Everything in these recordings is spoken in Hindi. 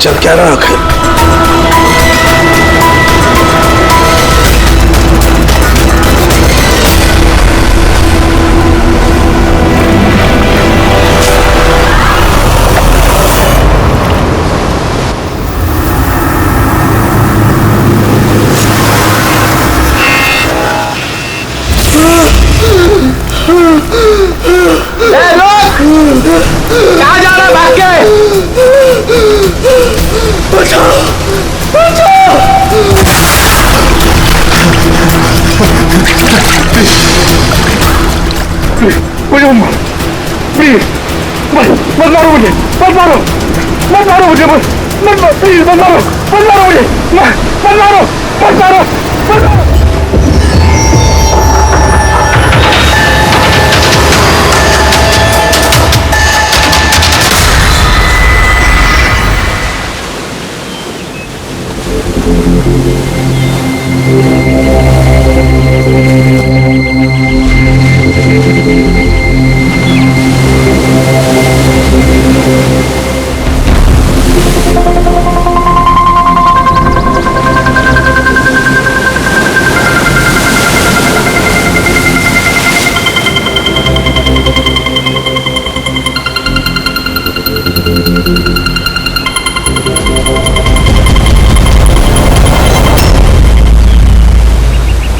चल क्या रहा आखिर? कहाँ जा रहा है भाग के? बचाओ बचाओ मुझे प्लीज मत मारो मुझे, मत मारो, मत मारो मुझे, मत मारो प्लीज, मत मारो, मत मारो मुझे, मत मारो, मत मारो, मत मारो।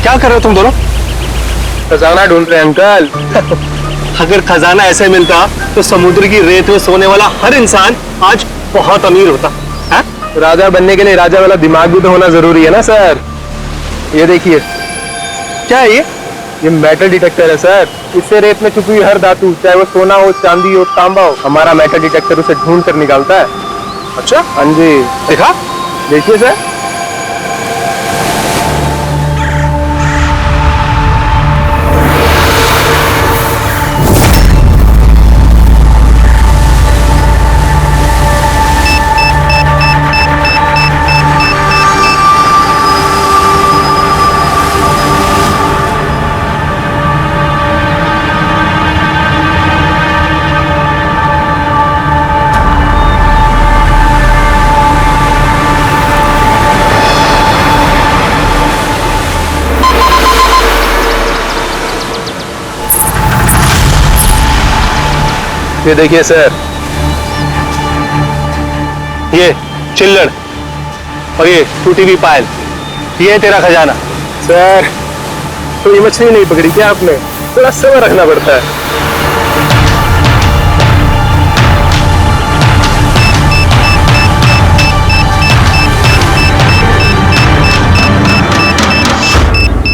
क्या कर रहे हो तुम दोनों? खजाना ढूंढ रहे हैं अंकल। अगर खजाना ऐसे मिलता तो समुद्र की रेत में सोने वाला हर इंसान आज बहुत अमीर होता है? राजा बनने के लिए राजा वाला दिमाग भी तो होना जरूरी है ना सर। ये देखिए, क्या है ये मेटल डिटेक्टर है सर। इससे रेत में छुपी हुई हर धातु, चाहे वो सोना हो, चांदी हो, तांबा हो, हमारा मेटल डिटेक्टर उसे ढूंढ कर निकालता है। अच्छा, हाँ जी, देखा? देखिए सर। ये देखिए सर, ये चिल्लड़ और ये टूटी हुई पायल, ये है तेरा खजाना। सर तो ये मछली नहीं पकड़ी क्या आपने? थोड़ा सब्र रखना पड़ता है।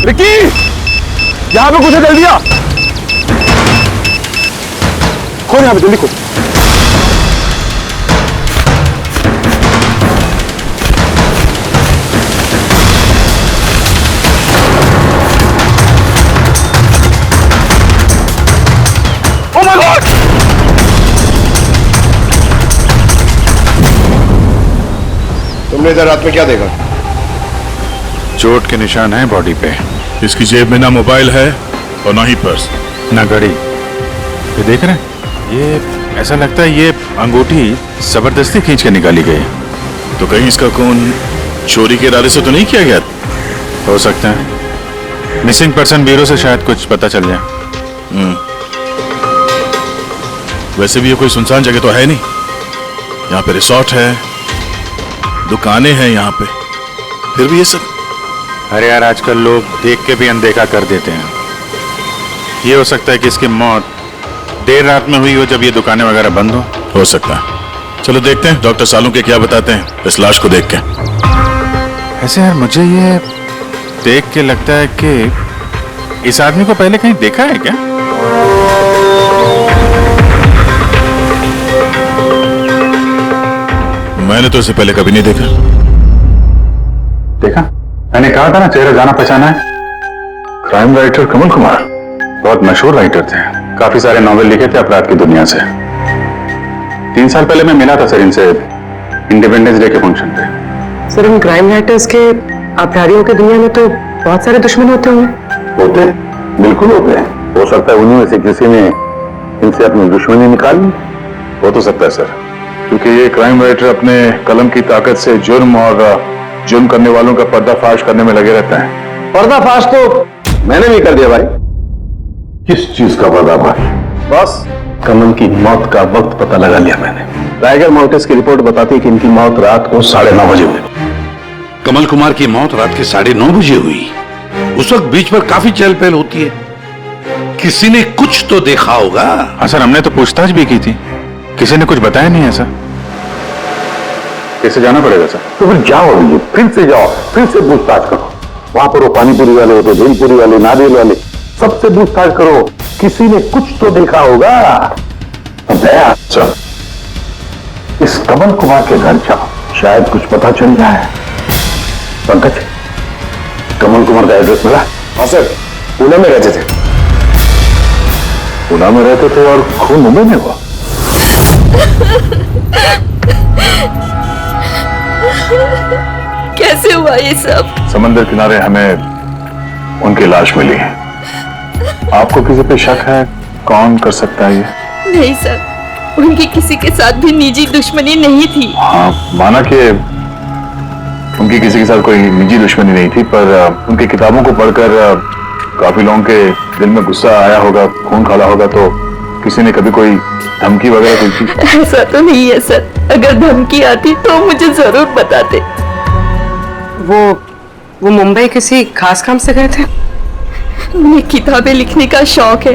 रिकी, यहाँ पे कुछ है, जल्दी आ। खोल यहाँ पे, जल्दी खोल। Oh my God! तुमने इधर रात में क्या देखा? चोट के निशान हैं बॉडी पे। इसकी जेब में ना मोबाइल है और ना ही पर्स, ना घड़ी। ये देख रहे हैं? ये ऐसा लगता है ये अंगूठी जबरदस्ती खींच के निकाली गई। तो कहीं इसका खून चोरी के इरादे से तो नहीं किया गया? हो सकता है। मिसिंग पर्सन ब्यूरो से शायद कुछ पता चल जाए। वैसे भी ये कोई सुनसान जगह तो है नहीं। यहाँ पे रिसोर्ट है, दुकानें हैं यहाँ पे, फिर भी ये सब। अरे यार, आजकल लोग देख के भी अनदेखा कर देते हैं। ये हो सकता है कि इसकी मौत देर रात में हुई हो, जब ये दुकानें वगैरह बंद हो सकता है। चलो देखते हैं डॉक्टर सालू के क्या बताते हैं इस लाश को देख के। ऐसे यार, मुझे ये देख के लगता है कि इस आदमी को पहले कहीं देखा है क्या? मैंने तो इसे पहले कभी नहीं देखा। देखा, मैंने कहा था ना, चेहरा जाना पहचाना है। क्राइम राइटर कमल कुमार बहुत मशहूर राइटर थे, काफी सारे नॉवेल लिखे थे अपराध की दुनिया से। 3 साल पहले मैं मिला था सर इनसे इंडिपेंडेंस डे के फंक्शन पे। सर, इन क्राइम राइटर्स के अपराधियों की दुनिया में तो बहुत सारे दुश्मन होते होंगे। होते, बिल्कुल होते हैं। हो सकता है उन्हीं में से किसी ने इनसे अपनी दुश्मनी निकाली। हो तो सकता है सर, क्योंकि ये क्राइम राइटर अपने कलम की ताकत से जुर्म और जुर्म करने वालों का पर्दाफाश करने में लगे रहते हैं। पर्दाफाश तो मैंने भी कर दिया भाई। किस चीज का पर्दाफाश? बस कमल की मौत का वक्त पता लगा लिया मैंने। टाइगर माउंटेन्स की रिपोर्ट बताती है कि इनकी मौत रात को 9:30 बजे हुई। कमल कुमार की मौत रात के 9:30 बजे हुई। उस वक्त बीच पर काफी चहल पहल होती है, किसी ने कुछ तो देखा होगा। हाँ सर, हमने तो पूछताछ भी की थी, किसी ने कुछ बताया नहीं ऐसा। कैसे जाना पड़ेगा सर? तो फिर जाओ अभी, फिर से जाओ, फिर से पूछताछ करो। वहां पर वो पानीपुरी वाले होते, भेलपुरी वाले, नारियल वाले, सबसे पूछताछ करो। किसी ने कुछ तो देखा होगा। सर, इस कमल कुमार के घर जाओ, शायद कुछ पता चल जाए। पंकज, कमल कुमार का एड्रेस मिला? हाँ सर, पुणे में रहते थे। पुणे में रहते थे और खून मुंबई में हुआ? कैसे हुआ ये सब? समंदर किनारे हमें उनकी लाश मिली है। आपको किसी पे शक है? कौन कर सकता है ये? नहीं सर, उनकी किसी के साथ भी निजी दुश्मनी नहीं थी। हाँ, माना कि उनकी किसी के साथ कोई निजी दुश्मनी नहीं थी, पर उनकी किताबों को पढ़कर काफी लोगों के दिल में गुस्सा आया होगा, खून खाला होगा, तो किसी ने कभी कोई धमकी वगैरह दी थी? ऐसा तो नहीं है सर, अगर धमकी आती तो मुझे जरूर बताते। वो मुंबई किसी खास काम से गए थे? उन्हें किताबें लिखने का शौक है,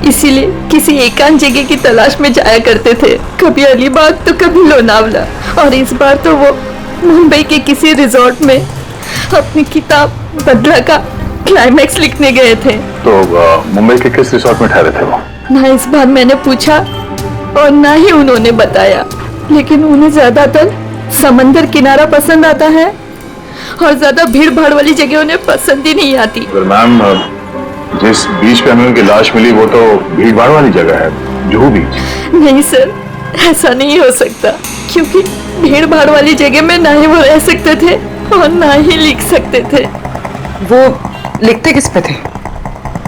इसीलिए किसी एकांत जगह की तलाश में जाया करते थे। कभी अलीबाग तो कभी लोनावला, और इस बार तो वो मुंबई के किसी रिजॉर्ट में अपनी किताब बदला का क्लाइमैक्स लिखने गए थे। तो मुंबई के किस रिसोर्ट में ठहरे थे वो? ना इस बार मैंने पूछा और ना ही उन्होंने बताया, लेकिन उन्हें ज्यादातर समंदर किनारा पसंद आता है और ज्यादा भीड़ भाड़ वाली जगह उन्हें पसंद ही नहीं आती। मैम, जिस बीच पे हमें उनकी लाश मिली वो तो भीड़ भाड़ वाली जगह है, जुहू बीच। नहीं सर, ऐसा नहीं हो सकता, क्योंकि भीड़ भाड़ वाली जगह में ना ही वो रह सकते थे और ना ही लिख सकते थे। वो लिखते किस पे थे?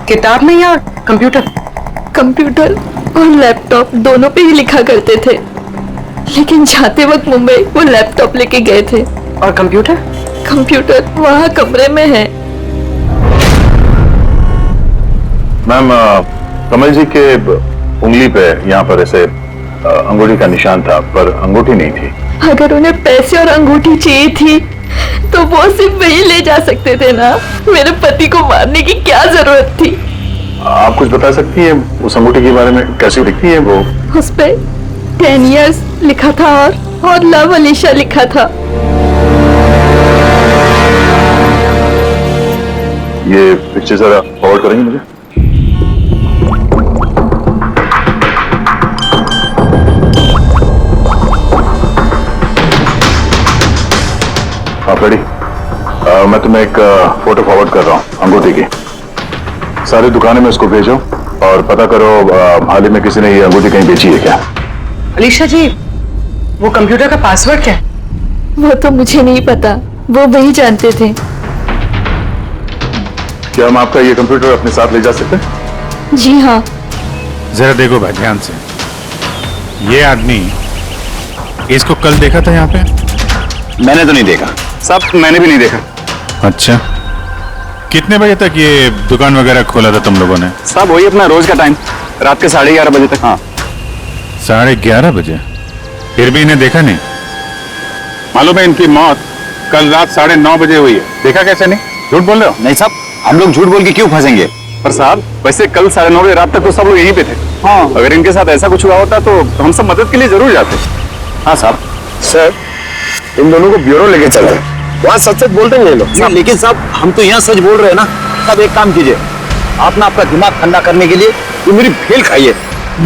किताब में या कंप्यूटर? कंप्यूटर और लैपटॉप दोनों पे ही लिखा करते थे, लेकिन जाते वक्त मुंबई वो लैपटॉप लेके गए थे। और कंप्यूटर? कंप्यूटर वहाँ कमरे में है। मैम, कमल जी के उंगली पे यहाँ पर ऐसे अंगूठी का निशान था, पर अंगूठी नहीं थी। अगर उन्हें पैसे और अंगूठी चाहिए थी तो वो सिर्फ वही ले जा सकते थे ना। मेरे पति को मारने की क्या जरूरत थी? आप कुछ बता सकती है उस अंगूठी के बारे में? कैसी दिखती है वो? उस पे 10 years लिखा था और लव अलीशा लिखा था। ये पिक्चर जरा फॉरवर्ड करेंगे मुझे? आप रेडी? मैं तुम्हें एक फोटो फॉरवर्ड कर रहा हूँ अंगूठी की। सारी दुकानें में उसको भेजो और पता करो हाल ही में किसी ने ये अंगूठी कहीं बेची है क्या। अलीशा जी, वो कंप्यूटर का पासवर्ड क्या है? वो तो मुझे नहीं पता, वो वही जानते थे। क्या हम आपका ये कंप्यूटर अपने साथ ले जा सकते हैं? जी हाँ। जरा देखो भाई ध्यान से, ये आदमी, इसको कल देखा था यहाँ पे? मैंने तो नहीं देखा साहब, मैंने भी नहीं देखा। अच्छा, कितने बजे तक ये दुकान वगैरह खोला था तुम लोगों ने? साहब वही अपना रोज का टाइम, रात के 11:30 बजे तक। हाँ, 11:30 बजे? फिर भी इन्हें देखा नहीं? मालूम है इनकी मौत कल रात 9:30 बजे हुई है। देखा कैसे नहीं? झूठ बोल रहे हो? नहीं साहब, हम लोग झूठ बोल के क्यों फंसेंगे? पर साहब वैसे कल 9:30 बजे रात तक तो सब लोग यहीं पे थे। हाँ, अगर इनके साथ ऐसा कुछ हुआ होता तो हम सब मदद के लिए जरूर जाते। हाँ साहब। सर, इन दोनों को ब्यूरो लेके चल रहे हैं, वहाँ सच सच बोल रहे हैं ये लोग। लेकिन साहब हम तो यहाँ सच बोल रहे हैं ना। साहब एक काम कीजिए, आप ना आपका दिमाग ठंडा करने के लिए ये मेरी भेल खाइए,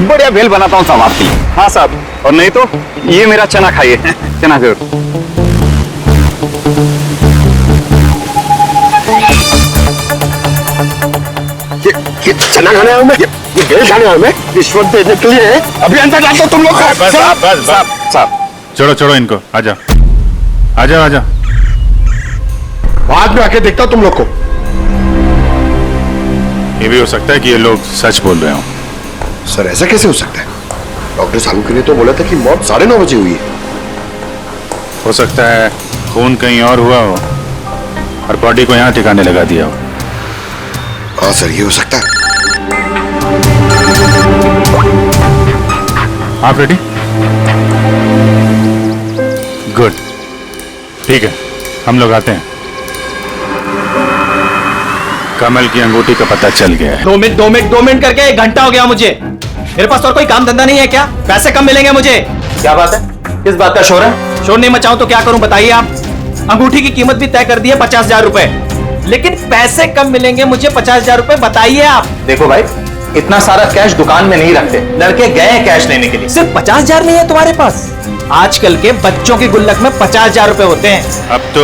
बढ़िया भेल बनाता हूँ साहब आपके लिए। हाँ साहब, और नहीं तो ये मेरा चना खाइए, चना जरूर। ये चना खाने आया हूँ मैं, ये भेल खाने आया हूँ मैं, रिश्वत देने के लिए। अभी अंदर जाता हूँ तुम लोग। बस साहब छोड़ो इनको, आ जाओ। बाद में आके देखता हूँ तुम लोग को। ये भी हो सकता है कि ये लोग सच बोल रहे हो। सर ऐसा कैसे हो सकता है? डॉक्टर सालुके ने तो बोला था कि मौत 9:30 बजे हुई है। हो सकता है खून कहीं और हुआ हो और बॉडी को यहाँ ठिकाने लगा दिया हो। हाँ सर, ये हो सकता है। आप रेडी? गुड, ठीक है, हम लोग आते हैं। कमल की अंगूठी का पता चल गया है। 2 मिनट करके 1 घंटा हो गया मुझे। मेरे पास और कोई काम धंधा नहीं है क्या? पैसे कम मिलेंगे मुझे। क्या बात है? किस बात का शोर है? शोर नहीं मचाऊं तो क्या करूं बताइए आप? अंगूठी की कीमत भी तय कर दी है 50,000 रुपए, लेकिन पैसे कम मिलेंगे मुझे 50,000 रुपए, बताइए आप। देखो भाई, इतना सारा कैश दुकान में नहीं रखते, लड़के गए हैं कैश लेने के लिए। सिर्फ 50,000 नहीं है तुम्हारे पास? आजकल के बच्चों के गुल्लक में 50,000 रुपए होते हैं। अब तो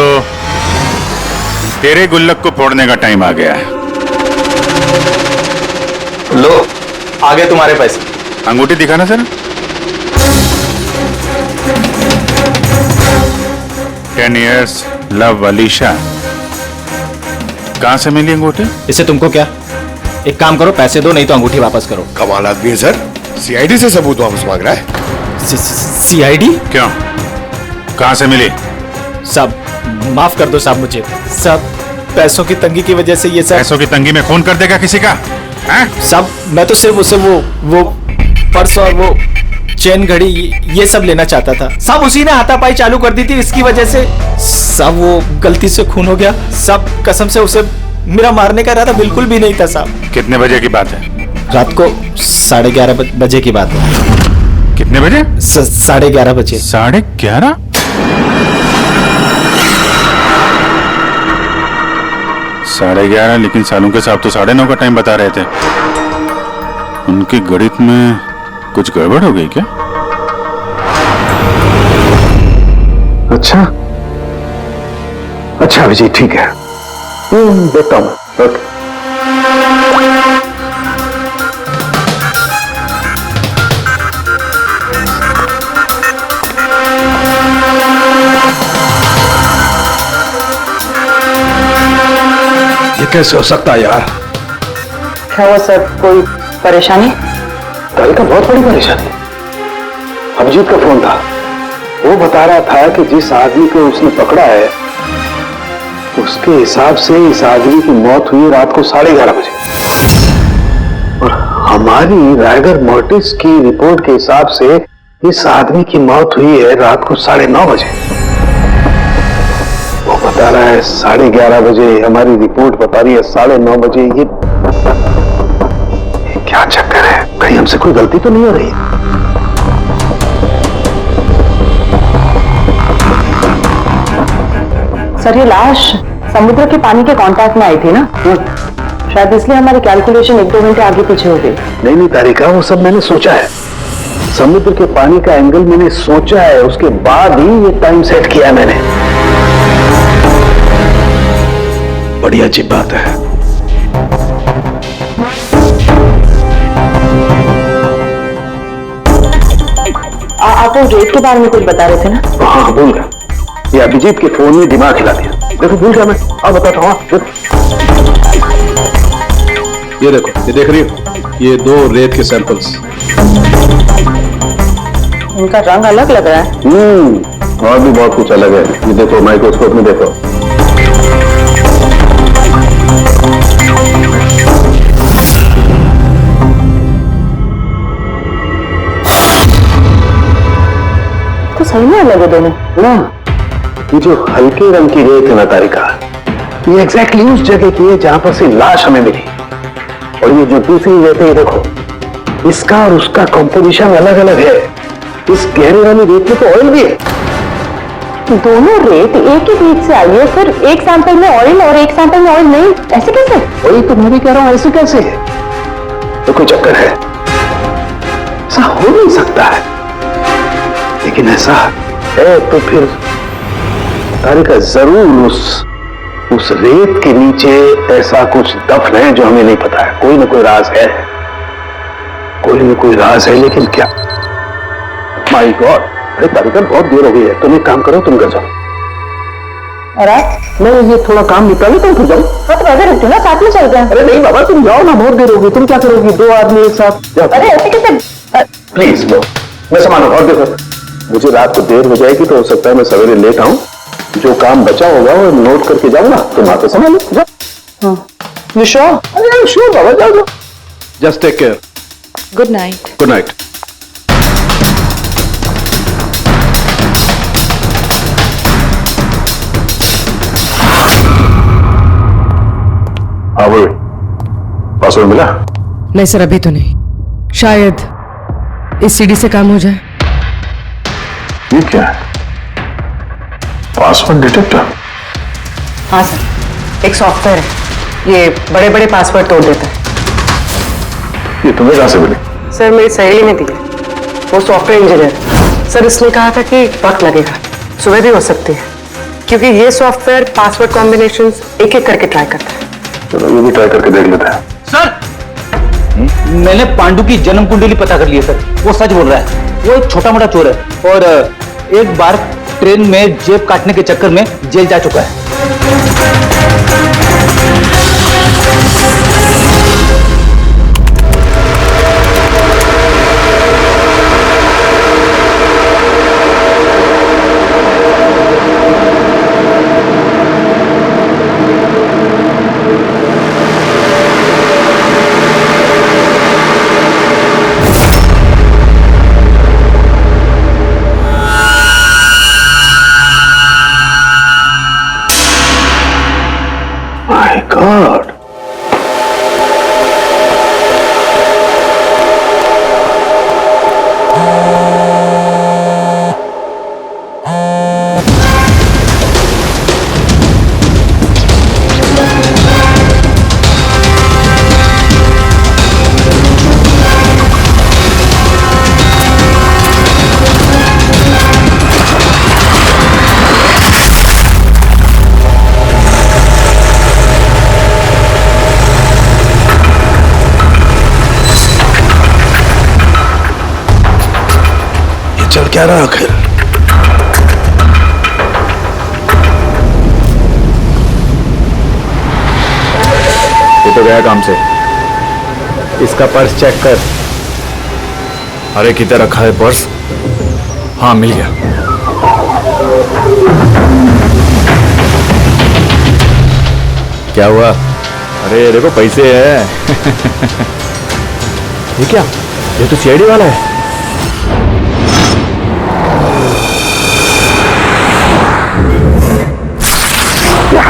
तेरे गुल्लक को फोड़ने का टाइम आ गया है। लो, आगे तुम्हारे पैसे। अंगूठी दिखाना सर। 10 years love Alisha. कहां से मिली अंगूठी? इससे तुमको क्या? एक काम करो, पैसे दो, नहीं तो अंगूठी वापस करो। कमाल आदमी है सर, सीआईडी से सबूत वापस मांग रहा है। सीआईडी? क्यों, कहां से मिली? सब माफ कर दो साहब मुझे। सब पैसों की तंगी की वजह से ये सब। पैसों की तंगी में खून कर देगा किसी का? सब मैं तो सिर्फ उसे वो पर्स और वो चेन घड़ी ये सब लेना चाहता था। सब उसी ने हाथापाई चालू कर दी थी, इसकी वजह से सब वो गलती से खून हो गया। सब कसम से उसे मेरा मारने का इरादा बिल्कुल भी नहीं था साहब। कितने बजे की बात है? रात को 11:30 बजे की बात है। कितने बजे? 11:30 बजे। 11:30? साढ़े 11, लेकिन सालुके साहब तो 9:30 का टाइम बता रहे थे। उनकी गणित में कुछ गड़बड़ हो गई क्या? अच्छा विजय, ठीक है, देखता हूं। ओके। ये कैसे हो सकता है यार? क्या हुआ सर, कोई परेशानी? तारिका, बहुत बड़ी परेशानी। अभिजीत का फोन था, वो बता रहा था कि जिस आदमी को उसने पकड़ा है उसके हिसाब से इस आदमी की मौत हुई रात को 11:30 बजे, और हमारी रायगर मोर्टिस की रिपोर्ट के हिसाब से इस आदमी की मौत हुई है रात को 9:30 बजे। वो बता रहा है 11:30 बजे, हमारी रिपोर्ट बता रही है 9:30 बजे। ये क्या चक्कर है? कहीं हमसे कोई गलती तो नहीं हो रही? सर, ये लाश समुद्र के पानी के कांटेक्ट में आई थी ना, शायद इसलिए हमारी कैलकुलेशन 1-2 घंटे आगे पीछे हो गई। नहीं तारिका, वो सब मैंने सोचा है। समुद्र के पानी का एंगल मैंने सोचा है, उसके बाद ही ये टाइम सेट किया है मैंने। बड़ी अच्छी बात है। आप वो रेट के बारे में कुछ बता रहे थे ना? हाँ, भूल गया। ये अभिजीत के फोन में दिमाग हिला दिया। देखो, भूल गया मैं। अब बताता हूँ। ये देखो, ये देख रही हो, ये 2 रेत के सैंपल्स। उनका रंग अलग लग रहा है। और भी बहुत कुछ अलग है। ये देखो, माइक्रोस्कोप में देखो। तो सही में अलग है दोनों। ये जो हल्के रंग की रेत है ना तारिका, ये एग्जैक्टली उस जगह की है जहां पर से लाश हमें मिली। और ये जो दूसरी रेत है, ये देखो, इसका और उसका कंपोजिशन अलग अलग है। इस गहरे वाली रेत में तो ऑयल भी है। दोनों रेत एक ही बीच से आई है, फिर एक सैंपल में ऑयल और एक सैंपल में ऑयल नहीं, ऐसे कैसे? वही तो मैं भी कह रहा हूं, ऐसे कैसे है? तो कोई चक्कर है? ऐसा हो नहीं सकता है। लेकिन ऐसा है तो फिर तारिका जरूर उस रेत के नीचे ऐसा कुछ दफन है जो हमें नहीं पता है। कोई ना कोई राज है, कोई ना कोई राज है, लेकिन क्या? माय गॉड, अरे तारिका, बहुत देर हो गई है। तुम एक काम करो, तुम घर जाओ। और आप? मैं ये थोड़ा काम निपटा लेता हूँ, फिर जाओ। हाँ तो वैसे रुकते ना, साथ में चलते हैं। अरे नहीं बाबा, तुम जाओ ना, बहुत देर होगी। तुम क्या करोगी? 2 आदमी एक साथ जाओ। अरे ऐसे कैसे? प्लीज लो। मैं सामान और देखो, मुझे रात को देर हो जाएगी तो हो सकता है मैं सवेरे लेट आऊं। जो काम बचा होगा वो नोट करके जाऊंगा, तुम आते संभालो। जाओ। You sure? अरे श्योर बाबा, जाओ जाओ। Just take care. Good night. Good night. हाँ बोल, पासवर्ड मिला? नहीं सर, अभी तो नहीं। शायद इस सीडी से काम हो जाए। ये क्या है? Password detector? हाँ सर, एक सॉफ्टवेयर है, ये बड़े बड़े पासवर्ड तोड़ देता है। ये तुम्हें कहां से मिली? सर मेरी सहेली ने दी है, वो सॉफ्टवेयर इंजीनियर। सर इसने कहा था कि वक्त लगेगा, सुबह भी हो सकती है, क्योंकि ये सॉफ्टवेयर पासवर्ड कॉम्बिनेशंस एक एक करके ट्राई करता है। चलो ये भी ट्राई करके देख लेते हैं। सर, मैंने पांडु की जन्म कुंडली पता कर ली है सर। वो सच बोल रहा है, वो एक छोटा मोटा चोर है और एक बार ट्रेन में जेब काटने के चक्कर में जेल जा चुका है। My God. चल क्या रहा आखिर? ये तो गया काम से। इसका पर्स चेक कर। अरे किधर रखा है पर्स? हाँ मिल गया। क्या हुआ? अरे देखो पैसे है। ये क्या? ये तो सीआईडी वाला है।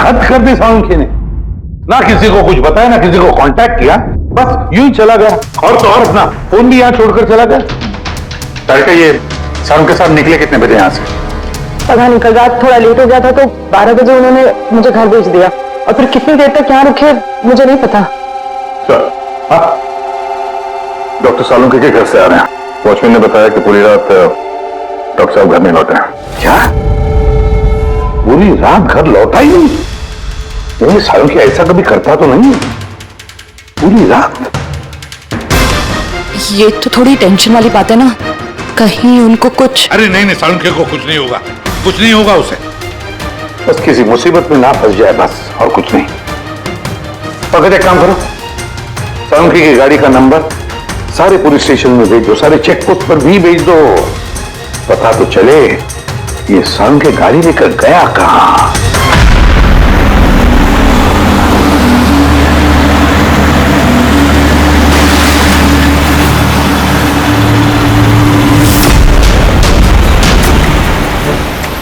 हद कर दी सालुंखे ने, ना किसी को कुछ बताया ना किसी को कांटेक्ट किया, बस यूं ही चला गया। और तो और अपना फोन भी यहां छोड़कर चला गया। तारिका, ये सारुण के साथ निकले कितने बजे यहां से? पता नहीं, कल रात थोड़ा लेट हो गया था तो 12 बजे उन्होंने मुझे घर भेज दिया, और फिर कितनी देर तक यहाँ रुके मुझे नहीं पता। डॉक्टर सालुंखे के घर से आ रहे हैं। वॉचमैन ने बताया कि पूरी रात डॉक्टर साहब घर नहीं लौटे हैं। क्या पूरी रात घर लौटा ही नहीं? ये सालुंखे ऐसा कभी करता तो नहीं। पूरी रात? ये तो थोड़ी टेंशन वाली बात है ना, कहीं उनको कुछ। अरे नहीं नहीं, सालुंखे को कुछ नहीं होगा, कुछ नहीं होगा उसे। बस किसी मुसीबत में ना फंस जाए, बस, और कुछ नहीं। पकड़, एक काम करो, सालुंखे की गाड़ी का नंबर सारे पुलिस स्टेशन में भेज दो, सारे चेक पोस्ट पर भी भेज दो। पता तो चले ये सालुंखे गाड़ी लेकर गया कहां।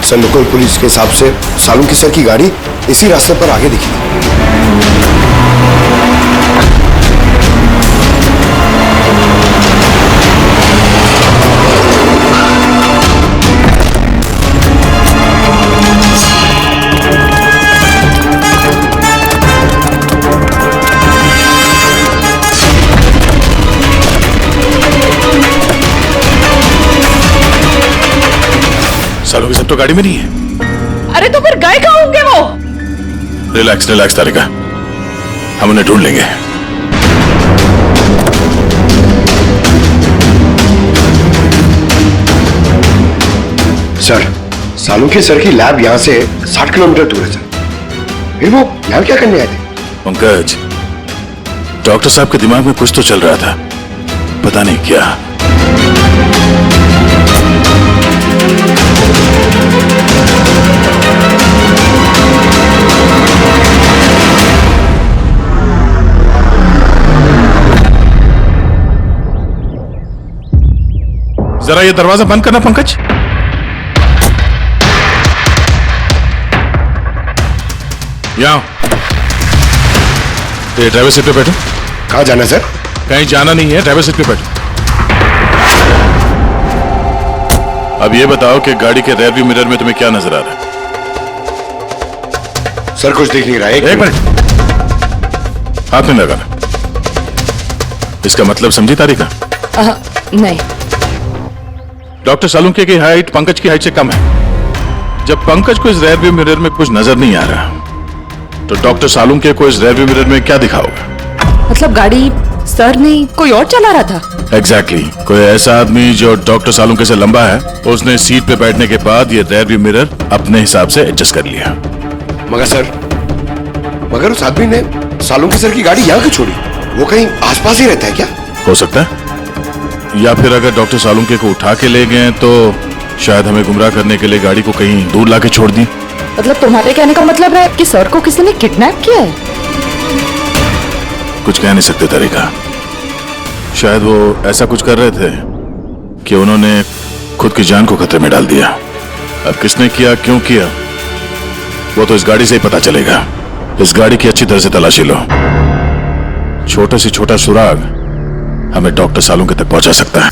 सर, लोकल पुलिस के हिसाब से सालुंखे सर की गाड़ी इसी रास्ते पर आगे दिखी। सालुंखे सब तो गाड़ी में नहीं है। अरे तो फिर गए कहाँ होंगे वो? रिलैक्स रिलैक्स तारिका, हम उन्हें ढूंढ लेंगे। सर, सालुंखे सर की लैब यहाँ से 60 किलोमीटर दूर है सर। फिर वो यहाँ क्या करने आए थे? पंकज, डॉक्टर साहब के दिमाग में कुछ तो चल रहा था, पता नहीं क्या। जरा ये दरवाजा बंद करना पंकज। यहाँ ये ड्राइवर सीट पे बैठो। कहाँ जाना है सर? कहीं जाना नहीं है, ड्राइवर सीट पे बैठो। अब ये बताओ कि गाड़ी के रेयर व्यू मिरर में तुम्हें क्या नजर आ रहा है? सर कुछ दिख नहीं रहा है। एक मिनट, हाथ में लगाना। इसका मतलब समझी तारिका? नहीं। डॉक्टर सालुंके की हाइट पंकज की हाइट से कम है। जब पंकज को इस रेयर व्यू मिरर में कुछ नजर नहीं आ रहा, तो डॉक्टर सालुंके को इस रेयर व्यू मिरर में क्या दिखा होगा? मतलब गाड़ी सर नहीं कोई और चला रहा था? एग्जैक्टली कोई ऐसा आदमी जो डॉक्टर सालुंके से लंबा है, उसने सीट पे बैठने के बाद ये रेयर व्यू मिरर अपने हिसाब से एडजस्ट कर लिया। मगर उस आदमी ने सालुंके सर की गाड़ी यहाँ क्यों छोड़ी? वो कहीं आसपास ही रहता है क्या? हो सकता है, या फिर अगर डॉक्टर सालुंके को उठा के ले गए तो शायद हमें गुमराह करने के लिए गाड़ी को कहीं दूर लाके छोड़ दी। मतलब तुम्हारे कहने का मतलब है कि सर को किसी ने किडनैप किया है? कुछ कह नहीं सकते तरीका। शायद वो ऐसा कुछ कर रहे थे कि उन्होंने खुद की जान को खतरे में डाल दिया। अब किसने किया, क्यों किया, वो तो इस गाड़ी से ही पता चलेगा। इस गाड़ी की अच्छी तरह से तलाशी लो। छोटे से छोटा सुराग हमें डॉक्टर सालुंके तक पहुंचा सकता है।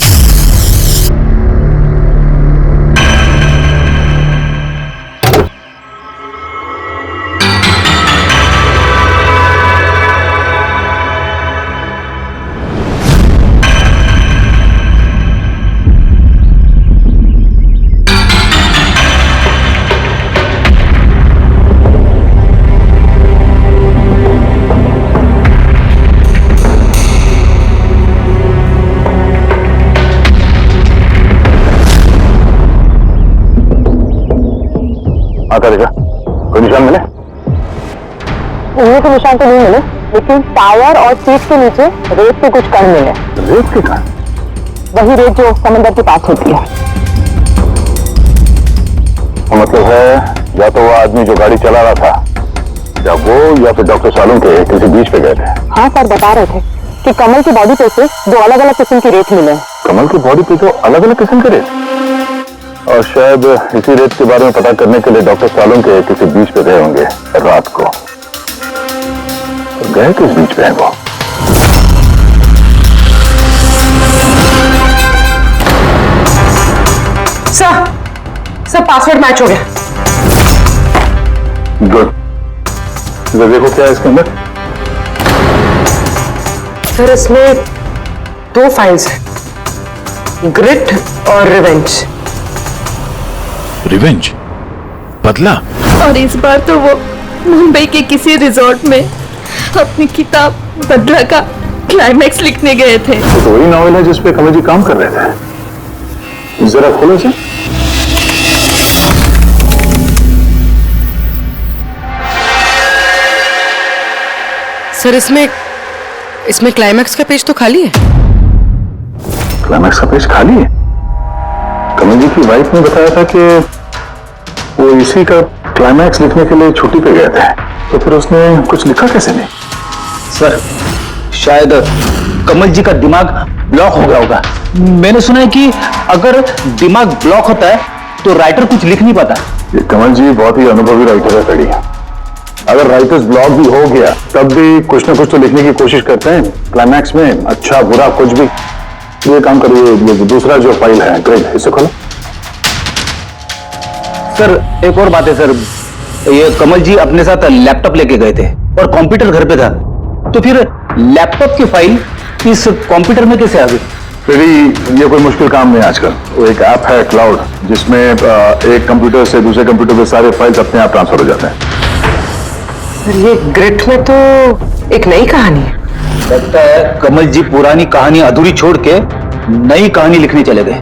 कोई निशान मिले? उंगली के निशान तो नहीं मिले, लेकिन टायर और सीट के नीचे रेत के कुछ कण मिले। रेत के कण? वही रेत जो समंदर के पास होती है। मतलब है या तो वो आदमी जो गाड़ी चला रहा था, या वो या फिर डॉक्टर सालुंके किसी बीच पे गए थे। हाँ सर, बता रहे थे कि कमल की बॉडी पे से दो अलग अलग किस्म की रेत मिले। कमल की बॉडी पे तो अलग अलग किस्म के रेत, और शायद इसी रेत के बारे में पता करने के लिए डॉक्टर सालुंके किसी बीच पे गए होंगे रात को। तो गए किस बीच पे हैं वो? सर पासवर्ड मैच हो गया। गुड। देखो क्या है इसके अंदर। सर इसमें दो फाइल्स हैं, ग्रिट और रिवेंज। रिवेंज? बदला? और इस बार तो वो मुंबई के किसी रिजॉर्ट में अपनी किताब बदला का क्लाइमैक्स लिखने गए थे। तो वही नॉवेल है जिसपे कमल जी काम कर रहे थे। जरा खोलो इसे। सर इसमें क्लाइमैक्स का पेज तो खाली है। क्लाइमैक्स का पेज खाली है? कमल जी की वाइफ ने बताया था कि वो इसी का क्लाइमैक्स लिखने के लिए छुट्टी पे गए थे, तो फिर उसने कुछ लिखा कैसे नहीं? सर शायद कमल जी का दिमाग ब्लॉक हो गया होगा। मैंने सुना है कि अगर दिमाग ब्लॉक होता है तो राइटर कुछ लिख नहीं पाता। ये कमल जी बहुत ही अनुभवी राइटर है कड़ी। अगर राइटर्स ब्लॉक भी हो गया तब भी कुछ ना कुछ तो लिखने की कोशिश करते हैं क्लाइमैक्स में, अच्छा बुरा कुछ भी। ये काम करिए, दूसरा जो फाइल है ग्रेट, इसे खोलो। सर एक और बात है सर, ये कमल जी अपने साथ लैपटॉप लेके गए थे और कंप्यूटर घर पे था, तो फिर लैपटॉप की फाइल इस कंप्यूटर में कैसे आ गई? फिर ये कोई मुश्किल काम नहीं आजकल। वो एक ऐप है क्लाउड, जिसमें एक कंप्यूटर से दूसरे कंप्यूटर पे सारे फाइल्स अपने आप ट्रांसफर हो जाते हैं। सर ये ग्रिट में तो एक नई कहानी है। लगता है कमल जी पुरानी कहानी अधूरी छोड़ के नई कहानी लिखने चले गए।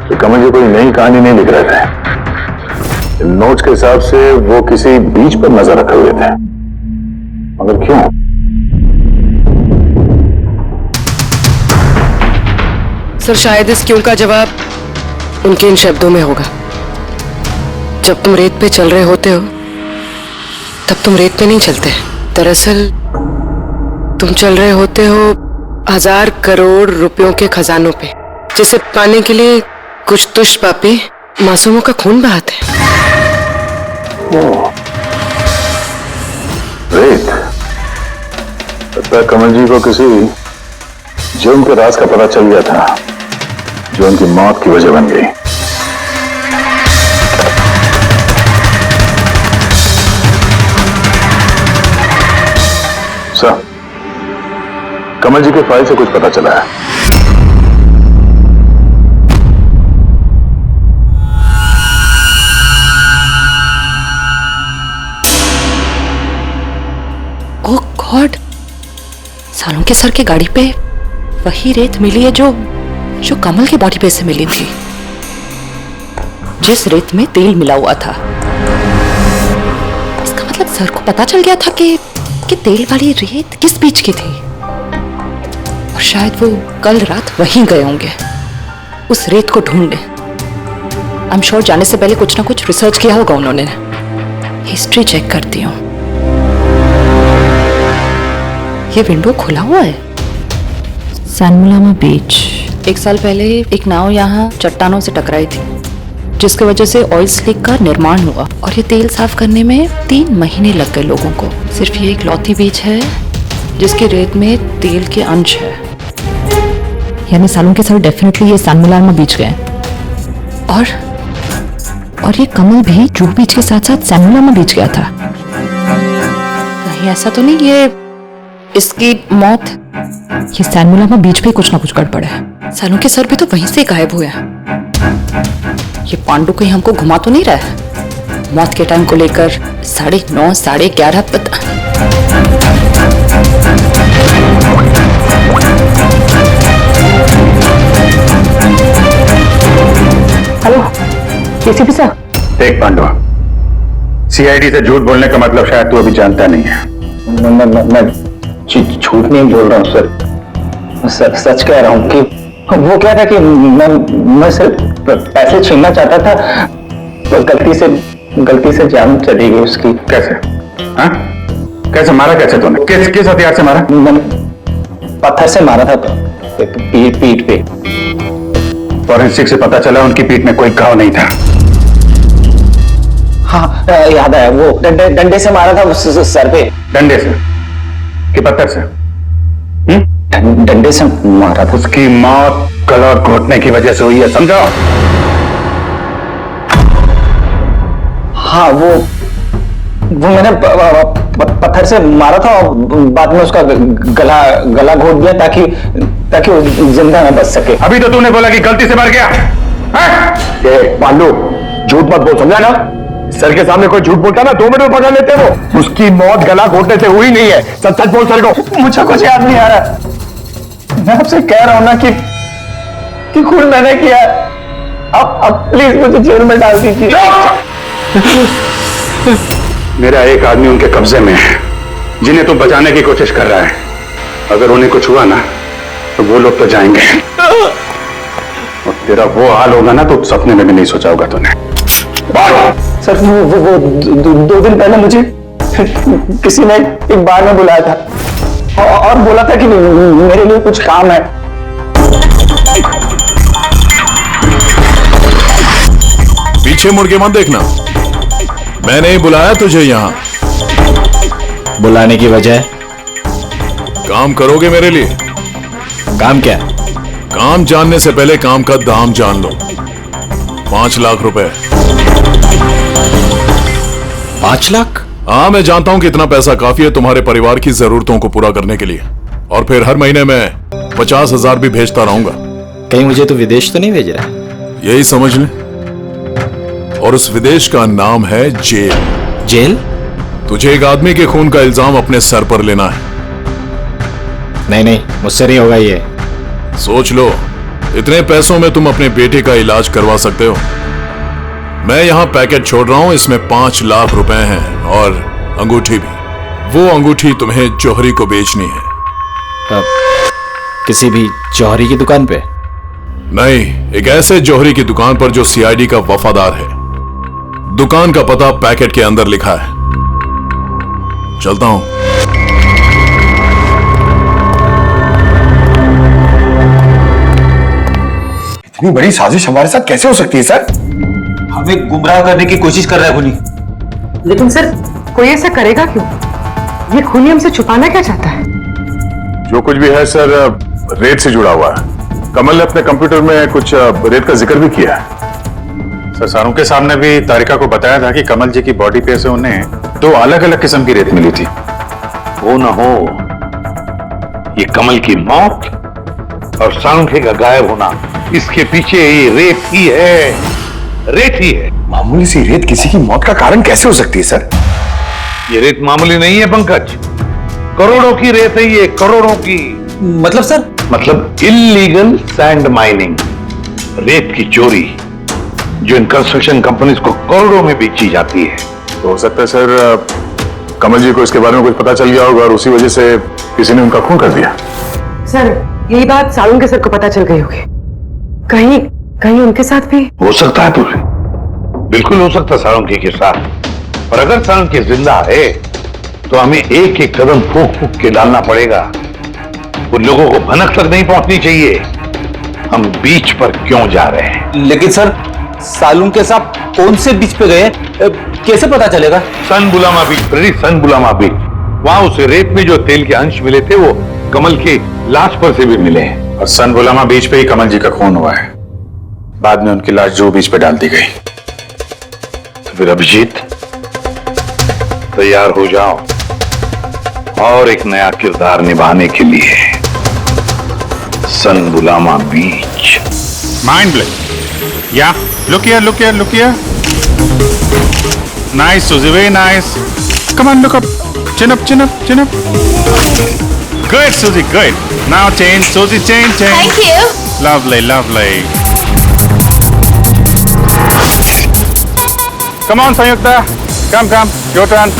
तो कमल जी कोई नई कहानी नहीं लिख रहे थे। नोट्स के हिसाब से वो किसी बीच पर नजर रखे हुए थे, मगर क्यों? सर शायद इस क्यों का जवाब उनके इन शब्दों में होगा। जब तुम रेत पे चल रहे होते हो तब तुम रेत पे नहीं चलते। दरअसल तुम चल रहे होते हो 1000 करोड़ रुपयों के खजानों पे, जिसे पाने के लिए कुछ दुष्ट पापी मासूमों का खून बहाते हैं। रेत, लगता है कमल जी को किसी जुर्म के राज का पता चल गया था जो उनकी मौत की वजह बन गई। सर, कमल जी के फाइल से कुछ पता चला है। ओह गॉड, सालों के सर की गाड़ी पे वही रेत मिली है जो कमल के बॉडी पे से मिली थी, जिस रेत में तेल मिला हुआ था। इसका मतलब सर को पता चल गया था कि तेल वाली रेत किस बीच की थी, और शायद वो कल रात वहीं गए होंगे उस रेत को ढूंढने। आई एम श्योर जाने से पहले कुछ ना कुछ रिसर्च किया होगा उन्होंने। हिस्ट्री चेक करती हूँ। ये विंडो खुला हुआ है। सैनमुलामा बीच। 1 साल पहले एक नाव यहाँ चट्टानों से टकराई थी, जिसकी वजह से ऑयल स्लिक का निर्माण हुआ, और ये तेल साफ करने में 3 महीने लग गए लोगों को। सिर्फ ये एक लौती बीच है जिसकी रेत में तेल के अंश है। यानी सालों के सर डेफिनेटली ये सैनमुलामा बीच गए। और ये कमल भी जुहू बीच के साथ साथ सैनमुलामा बीच गया था। कहीं ऐसा तो नहीं ये इसकी मौत, ये सैनमुलामा बीच पे कुछ ना कुछ गड़बड़ है। सालों के सर भी तो वहीं से गायब हुए हैं। ये पांडु कहीं हमको घुमा तो नहीं रहा है मौत के टाइम को लेकर? 9:30 11:30 पता। Hello ACP sir. देख पांडवा, सीआईडी से झूठ बोलने का मतलब शायद तू अभी जानता नहीं है। मैं झूठ नहीं बोल रहा हूँ सर, सच कह रहा हूँ कि वो क्या था कि मैं सिर्फ पैसे छीनना चाहता था, तो गलती से जान चली गई उसकी। कैसे? हाँ? कैसे मारा? कैसे तूने? किस हथियार से मारा? मैंने पत्थर से मारा था पीठ पे। फॉरेंसिक से पता चला उनकी पीठ में कोई घाव नहीं था। हाँ याद आया, वो डंडे से मारा था सर पे। डंडे से कि पत्थर से? डंडे से मारा था। उसकी मौत गला घोटने की वजह से हुई है, समझो? हाँ वो मैंने पत्थर से मारा था और बाद में उसका गला घोट दिया ताकि वो जिंदा न बच सके। अभी तो तूने बोला कि गलती से मर गया। पांडु, झूठ मत बोल, समझा ना? सर के सामने कोई झूठ बोलता ना 2 मिनट में पकड़ लेते वो। उसकी मौत गला घोटने से हुई नहीं है। सच बोल सर को। मुझे कुछ याद नहीं आ रहा। मैं आपसे कह रहा हूं ना कि खून मैंने किया। अब प्लीज मुझे जेल में डाल दीजिए। मेरा एक आदमी उनके कब्जे में है जिन्हें तो बचाने की कोशिश कर रहा है। अगर उन्हें कुछ हुआ ना तो वो लोग तो जाएंगे, और तेरा वो हाल होगा ना तो सपने में भी नहीं सोचा होगा तूने। सर वो 2 दिन पहले मुझे किसी ने एक बार में बुलाया था और बोला था कि मेरे लिए कुछ काम है। पीछे मुड़ के मत देखना, मैंने ही बुलाया तुझे यहाँ। बुलाने की वजह? काम करोगे मेरे लिए? काम क्या? काम जानने से पहले काम का दाम जान लो। 5 लाख रुपए। 5 लाख? हाँ, मैं जानता हूं कि इतना पैसा काफी है तुम्हारे परिवार की जरूरतों को पूरा करने के लिए, और फिर हर महीने में 50,000 भी भेजता रहूंगा। कहीं मुझे तो विदेश तो नहीं भेज रहा? यही समझ ले, और उस विदेश का नाम है जेल। जेल? तुझे एक आदमी के खून का इल्जाम अपने सर पर लेना है। नहीं, मुझसे नहीं होगा ये। सोच लो, इतने पैसों में तुम अपने बेटे का इलाज करवा सकते हो। मैं यहाँ पैकेट छोड़ रहा हूँ, इसमें 5 लाख रुपए हैं और अंगूठी भी। वो अंगूठी तुम्हें जौहरी को बेचनी है। किसी भी जौहरी की दुकान पे? नहीं, एक ऐसे जौहरी की दुकान पर जो सीआईडी का वफादार है। दुकान का पता पैकेट के अंदर लिखा है। चलता हूं। इतनी बड़ी साजिश हमारे साथ कैसे हो सकती है सर? हमें गुमराह करने की कोशिश कर रहा है खूनी। लेकिन सर कोई ऐसा करेगा क्यों? ये खूनी हमसे छुपाना क्या चाहता है? जो कुछ भी है सर रेत से जुड़ा हुआ है। कमल ने अपने कंप्यूटर में कुछ रेत का जिक्र भी किया है। सर सारों के सामने भी तारिका को बताया था कि कमल जी की बॉडी पे से उन्हें 2 अलग अलग किस्म की रेत मिली थी। वो ना हो, ये कमल की मौत और सांख्य का गायब होना, इसके पीछे ये रेत ही है, रेत ही है। मामूली सी रेत किसी की मौत का कारण कैसे हो सकती है सर? ये रेत मामूली नहीं है पंकज, करोड़ों की रेत है ये, करोड़ों की। मतलब सर? मतलब इलीगल सैंड माइनिंग, रेत की चोरी जो इन कंस्ट्रक्शन कंपनीज को करोड़ों में बेची जाती है। तो हो सकता है सर कमल जी को इसके बारे में कुछ पता चल गया होगा और उसी वजह से किसी ने उनका खून कर दिया। सर यही बात सालुंके सर को पता चल गई होगी। कहीं कहीं उनके साथ भी हो सकता है पूरे, बिल्कुल हो सकता है सालुंके के साथ। और अगर सालुंके जिंदा है तो हमें एक एक कदम फूंक फूंक के डालना पड़ेगा। उन लोगों को भनक तक नहीं पहुंचनी चाहिए हम बीच पर क्यों जा रहे हैं। लेकिन सर सालुंके साहब कौन से बीच पे गए, कैसे पता चलेगा? सन बुलामा बीच, सन बुलामा बीच, वहां उसे रेत में जो तेल के अंश मिले थे वो कमल की लाश पर से भी मिले हैं। और सन बुलामा बीच पे ही कमल जी का खून हुआ है। बाद में उनकी लाश जो बीच पे डाल दी गई। तो फिर अभिजीत तैयार हो जाओ और एक नया किरदार निभाने के लिए सन बुलामा बीच। Mind blowing. Yeah, look here, look here, look here. Nice, Suzy, very nice. Come on, look up. Chin up, chin up, chin up. Good, Suzy, good. Now change, Suzy, change, change. Thank you. Lovely, lovely. Come on, Sanyukta. Come, come. Your turn.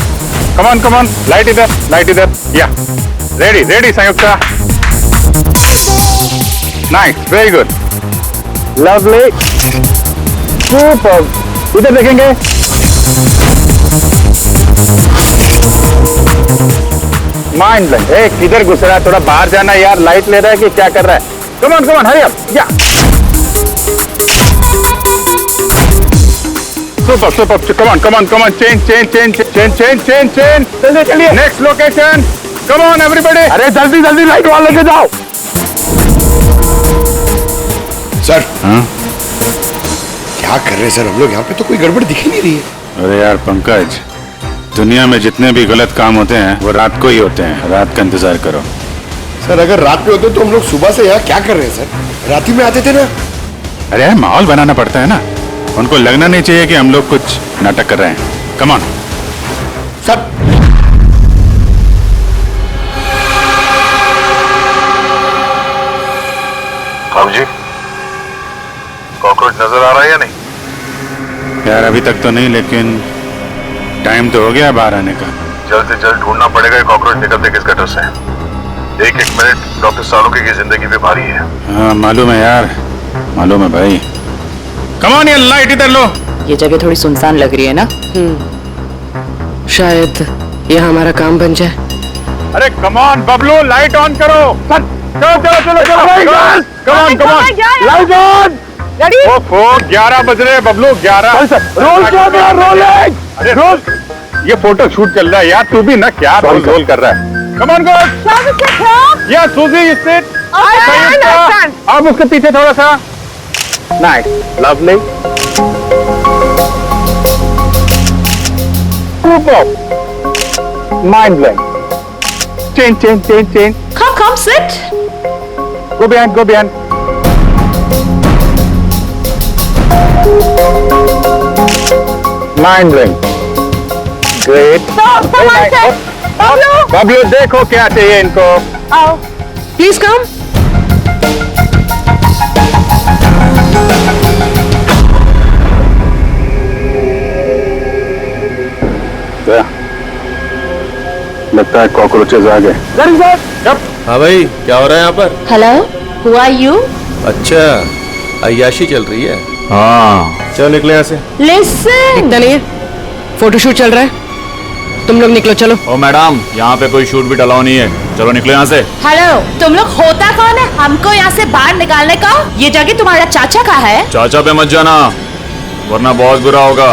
Come on, come on. Light it up, light it up. Yeah. Ready, ready, Sanyukta. Nice, very good. Lovely. Super. इधर देखेंगे. Mind blowing. ए, किधर घुस रहा है? थोड़ा बाहर जाना यार. लाइट ले रहा है कि क्या कर रहा है? Come on, come on, hurry up. Yeah. Super, super. Come on, come on, come on. Change, change, change, change, change, change, change. चलिए, चलिए. Next location. Come on, everybody. अरे जल्दी, जल्दी लाइट वाले लेके जाओ. सर क्या कर रहे हैं सर हम लोग? यहाँ पे तो कोई गड़बड़ दिख ही नहीं रही है। अरे यार पंकज, दुनिया में जितने भी गलत काम होते हैं वो रात को ही होते हैं। रात का इंतजार करो। सर अगर रात में होते तो हम लोग सुबह से यहाँ क्या कर रहे हैं सर? रात ही में आते थे ना। अरे यार माहौल बनाना पड़ता है ना। उनको लगना नहीं चाहिए कि हम लोग कुछ नाटक कर रहे हैं। Come on sir. बाबू जी, कॉकरोच नजर आ रहा है या नहीं? यार अभी तक तो नहीं, लेकिन टाइम तो हो गया बाहर आने का। जल्द से जल्द ढूंढना पड़ेगा ये कॉकरोच निकलते किस गटर से। एक एक मिनट डॉक्टर सालुंके की जिंदगी भी भारी है। हाँ मालूम है यार, मालूम है भाई। Come on, ये लाइट इधर लो. ये जगह थोड़ी सुनसान लग रही है ना? शायद यहाँ हमारा काम बन जाए। अरे come on Bablu, light on करो. चलो चलो चलो चलो. Come on come on. Light on. Ready? ओफो 11 बज रहे बबलू. 11. रोल क्या कर रोलिंग. अरे रोल. ये फोटो शूट चल रहा है यार. तू भी ना क्या रोल कर रहा है. Come on go. या सूजी इज इट. अब उसके पीछे थोड़ा सा. Nice, lovely. Super. Mind blowing. Change, change, change, change. Come, sit. Go behind, go behind. Mind blowing. Great. Bablu देखो क्या चाहिए इनको. आओ. Please come. लगता है कॉकरोचेस आ गए. हाँ भाई, क्या हो रहा है यहाँ पर? Hello, who are you? अच्छा, अय्याशी चल रही है. हाँ चलो निकले यहाँ से. Listen. दिखता नहीं है. फोटोशूट चल रहा है. तुम लोग निकलो, चलो। ओ मैडम, यहाँ पे कोई शूट भी अलाउ नहीं है, चलो निकलो यहाँ से। हेलो, तुम लोग होता कौन है हमको यहाँ से बाहर निकालने का? ये जगह तुम्हारा चाचा का है। चाचा पे मत जाना, वरना बहुत बुरा होगा।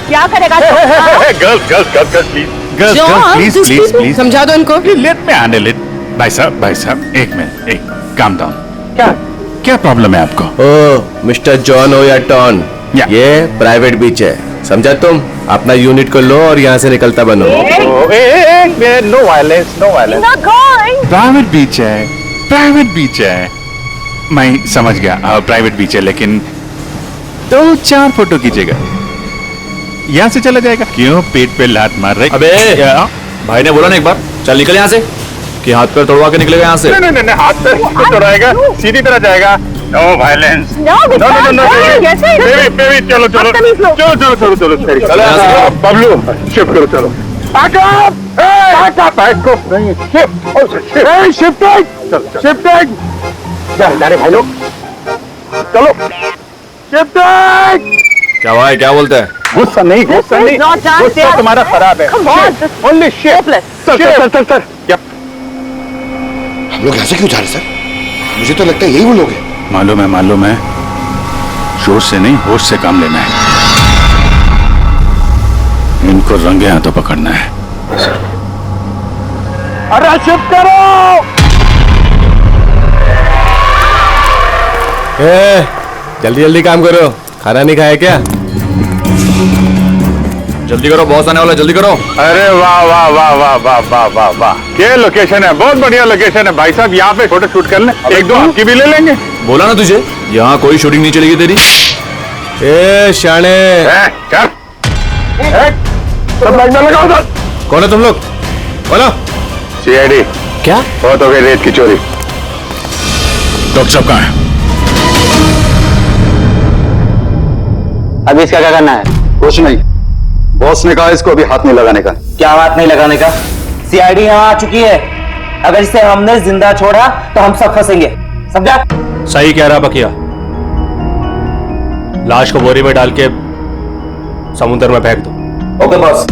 क्या करेगा? प्लीज समझा दो इनको। Let me handle it. भाई साहब एक मिनट, एक काम डाउन। क्या प्रॉब्लम है आपको? ओ मिस्टर जॉन हो या टॉन, ये प्राइवेट बीच है, समझा तुम? अपना यूनिट को लो और यहाँ से निकलता बनो। No violence, no violence. Private beach है, मैं समझ गया, प्राइवेट बीच है, लेकिन 2-4 फोटो खींचेगा, यहाँ से चला जाएगा। क्यों पेट पे लात मार रहे? अबे भाई ने बोला ना एक बार, चल निकल यहाँ से, कि हाथ पैर तोड़वा के निकलेगा यहाँ से। नहीं, हाथ पैर तोड़ाएगा, सीधी तरह जाएगा। नो वायलेंस, नो, बेबी, चलो। बबलू, शिफ्ट करो, चलो। शिफ्टिंग, भाई लोग, चलो, शिफ्टिंग। क्या भाई, क्या बोलते हैं? गुस्सा नहीं, गुस्सा तुम्हारा खराब है। Only shift. चल। हम लोग ऐसे क्यों जा रहे सर? मुझे तो लगता है यही वो लोग हैं। मालूम है, जोर से नहीं, होश से काम लेना है। इनको रंगे हाथों पकड़ना है। अरे शिफ्ट करो। जल्दी काम करो, खाना नहीं खाया क्या? जल्दी करो, बॉस आने वाला, जल्दी करो। अरे वाह, ये लोकेशन है, बहुत बढ़िया लोकेशन है भाई साहब। यहाँ पे फोटो शूट कर लें, एक दो आपकी भी ले लेंगे। बोला ना तुझे, यहाँ कोई शूटिंग नहीं चलेगी तेरी। ए शाने, चल, सब लाइन में लगाओ उधर। कौन है तुम लोग? बोलो। CID। क्या? बहुत हो गई रेत की चोरी। डॉक्टर साहब कहाँ है? अभी इसका क्या करना है? कुछ नहीं, बॉस ने कहा इसको अभी हाथ नहीं लगाने का। क्या बात नहीं लगाने का? CID यहाँ आ चुकी है, अगर इसे हमने जिंदा छोड़ा तो हम सब फंसेंगे, समझा? सही कह रहा बकिया, लाश को बोरी में डाल के समुद्र में फेंक दो। Okay boss.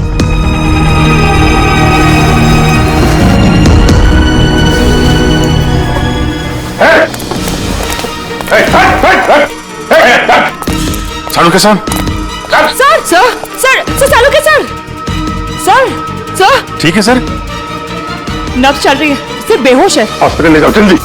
सालू के साथ सर चालू के सर ठीक है सर, नब्ज चल रही है, सिर्फ बेहोश है। हॉस्पिटल ले जाओ जल्दी।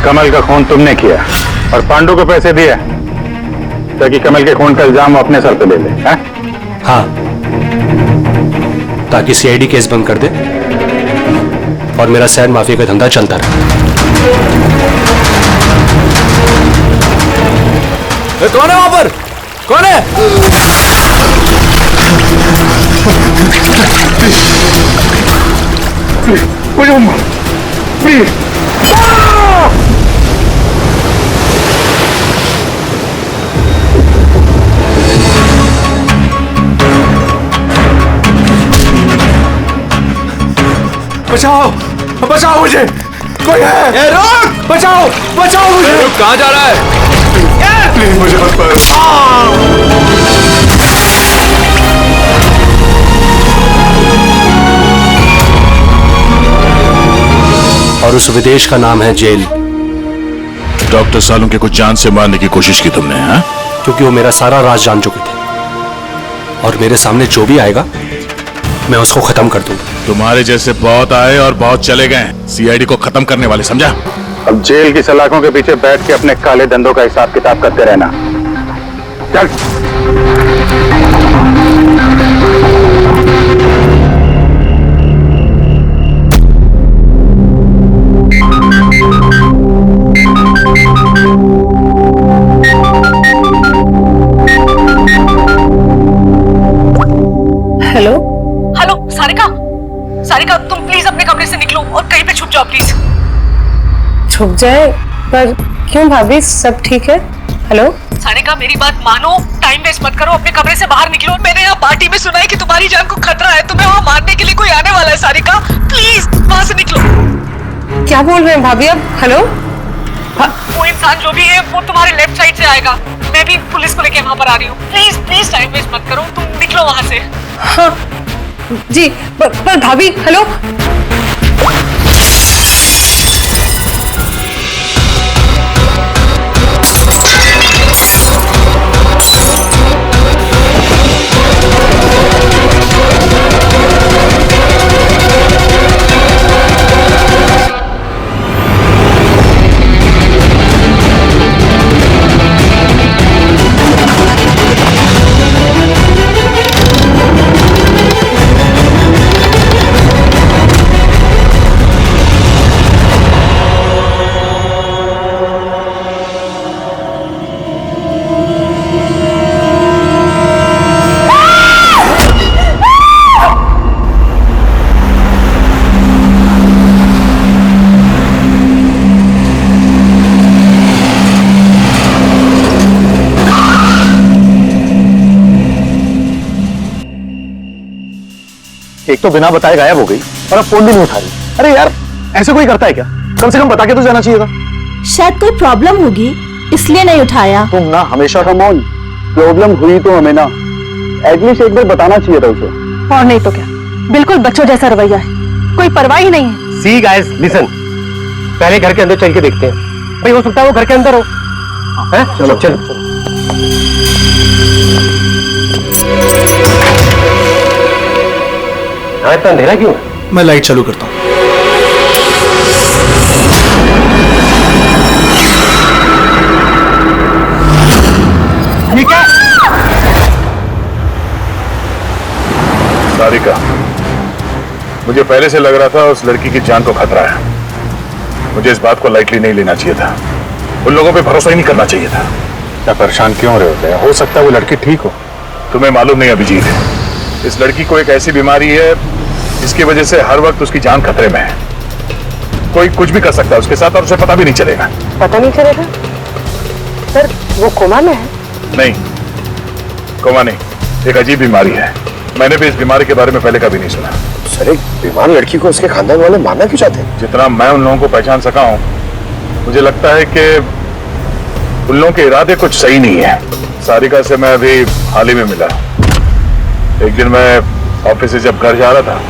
कमल का खून तुमने किया और पांडु को पैसे दिए ताकि कमल के खून का इल्जाम वो अपने सर पे ले ले। हाँ, ताकि CID केस बंद कर दे और मेरा सैंड माफिया का धंधा चलता रहे। कौन है वहां पर? कौन है? प्लीज बचाओ मुझे, कोई है? रुक, बचाओ मुझे। रुक, कहाँ जा रहा है? प्लीज मुझे मत मारो। और उस विदेश का नाम है जेल। डॉक्टर सालू के को जान से मारने की कोशिश की तुमने, हाँ? क्योंकि वो मेरा सारा राज जान चुके थे और मेरे सामने जो भी आएगा मैं उसको खत्म कर दूंगा। तुम्हारे जैसे बहुत आए और बहुत चले गए, सीआईडी को खत्म करने वाले, समझा? अब जेल की सलाखों के पीछे बैठ के अपने काले धंधों का हिसाब किताब करते रहना। चल। हेलो हेलो सारिका, सारिका तुम प्लीज अपने कमरे से निकलो और कहीं पे छुप जाओ प्लीज। छुप जाए? पर क्यों भाभी, सब ठीक है? हेलो सारिका मेरी बात मानो, टाइम वेस्ट मत करो, अपने कमरे से बाहर निकलो। मैंने यहाँ पार्टी में सुना है कि तुम्हारी जान को खतरा है, तुम्हें वहाँ मारने के लिए कोई आने वाला है। सारिका प्लीज वहाँ से निकलो। क्या बोल रहे हैं भाभी अब? हेलो वो इंसान जो भी है वो तुम्हारे लेफ्ट साइड से आएगा, मैं भी पुलिस को लेके वहाँ पर आ रही हूँ। प्लीज प्लीज टाइम वेस्ट मत करो, तुम निकलो वहाँ से। हाँ जी पर भाभी हेलो। एक तो बिना बताए गायब हो गई और अब फोन भी नहीं उठा रही। अरे यार ऐसे कोई करता है क्या? कम से कम बता के तो जाना चाहिए था। शायद कोई प्रॉब्लम होगी इसलिए नहीं उठाया। तुम ना हमेशा का मौन, प्रॉब्लम हुई तो हमें ना एटलीस्ट एक बार बताना चाहिए था उसे। और नहीं तो क्या, बिल्कुल बच्चों जैसा रवैया है, कोई परवाह ही नहीं है। सी गाइस लिसन, पहले घर के अंदर चल के देखते हैं। भाई हो सकता है वो घर के अंदर हो। हैं? चलो चलो। हाँ इतना अंधेरा क्यों? मैं लाइट चालू करता हूँ। ठीक है सारिका, मुझे पहले से लग रहा था उस लड़की की जान को खतरा है। मुझे इस बात को लाइटली नहीं लेना चाहिए था, उन लोगों पे भरोसा ही नहीं करना चाहिए था। क्या परेशान क्यों रहे होते हैं? हो सकता है वो लड़की ठीक हो। तुम्हें मालूम नहीं अभिजीत, इस लड़की को एक ऐसी बीमारी है जिसकी वजह से हर वक्त उसकी जान खतरे में है। कोई कुछ भी कर सकता है उसके साथ और उसे पता भी नहीं चलेगा। पता नहीं चलेगा? सर वो कोमा में है? नहीं, कोमा नहीं, एक अजीब बीमारी है। मैंने भी इस बीमारी के बारे में पहले कभी नहीं सुना। सर एक बीमार लड़की को उसके खानदान वाले मारना क्यों चाहते हैं? जितना मैं उन लोगों को पहचान सका हूं, मुझे लगता है कि उन लोगों के इरादे कुछ सही नहीं है। सारिका से मैं अभी हाल ही में मिला। एक दिन मैं ऑफिस से जब घर जा रहा था,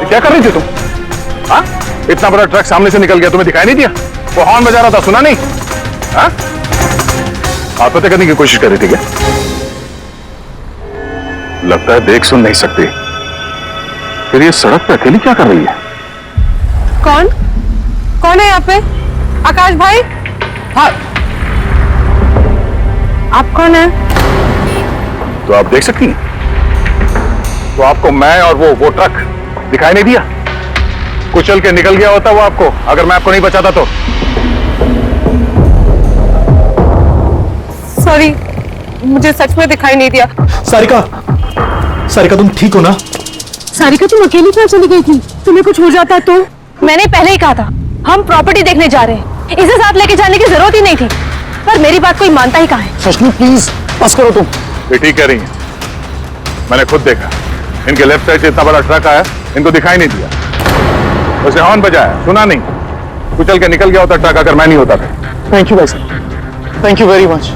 क्या कर रही थी तुम? हाँ? इतना बड़ा ट्रक सामने से निकल गया, तुम्हें दिखाई नहीं दिया? वो हॉर्न बजा रहा था, सुना नहीं? हाँ? आत्महत्या करने की कोशिश कर रही थी क्या? लगता है देख सुन नहीं सकती। फिर ये सड़क पे अकेली क्या कर रही है? कौन कौन है यहाँ पे? आकाश भाई? हाँ आप कौन है? तो आप देख सकती हैं? तो आपको मैं और वो ट्रक दिखाई नहीं दिया? कुचल के निकल गया होता वो आपको, अगर मैं आपको नहीं बचाता तो। सॉरी, मुझे सच में दिखाई नहीं दिया। सारिका, सारिका तुम ठीक हो ना? सारिका तुम अकेली क्यों चली गई थी? तुम्हें कुछ हो जाता तो? मैंने पहले ही कहा था हम प्रॉपर्टी देखने जा रहे हैं, इसे साथ लेके जाने की जरूरत ही नहीं थी, पर मेरी बात कोई मानता ही कहाँ है। सचमुच प्लीज बस करो तुम। ये ठीक कह रही है, मैंने खुद देखा इनके लेफ्ट साइड से इतना बड़ा ट्रक आया, इनको दिखाई नहीं दिया। उसने हॉर्न बजाया, सुना नहीं, कुचल के निकल गया होता ट्रक अगर मैं नहीं होता था। थैंक यू भाई साहब, थैंक यू वेरी मच।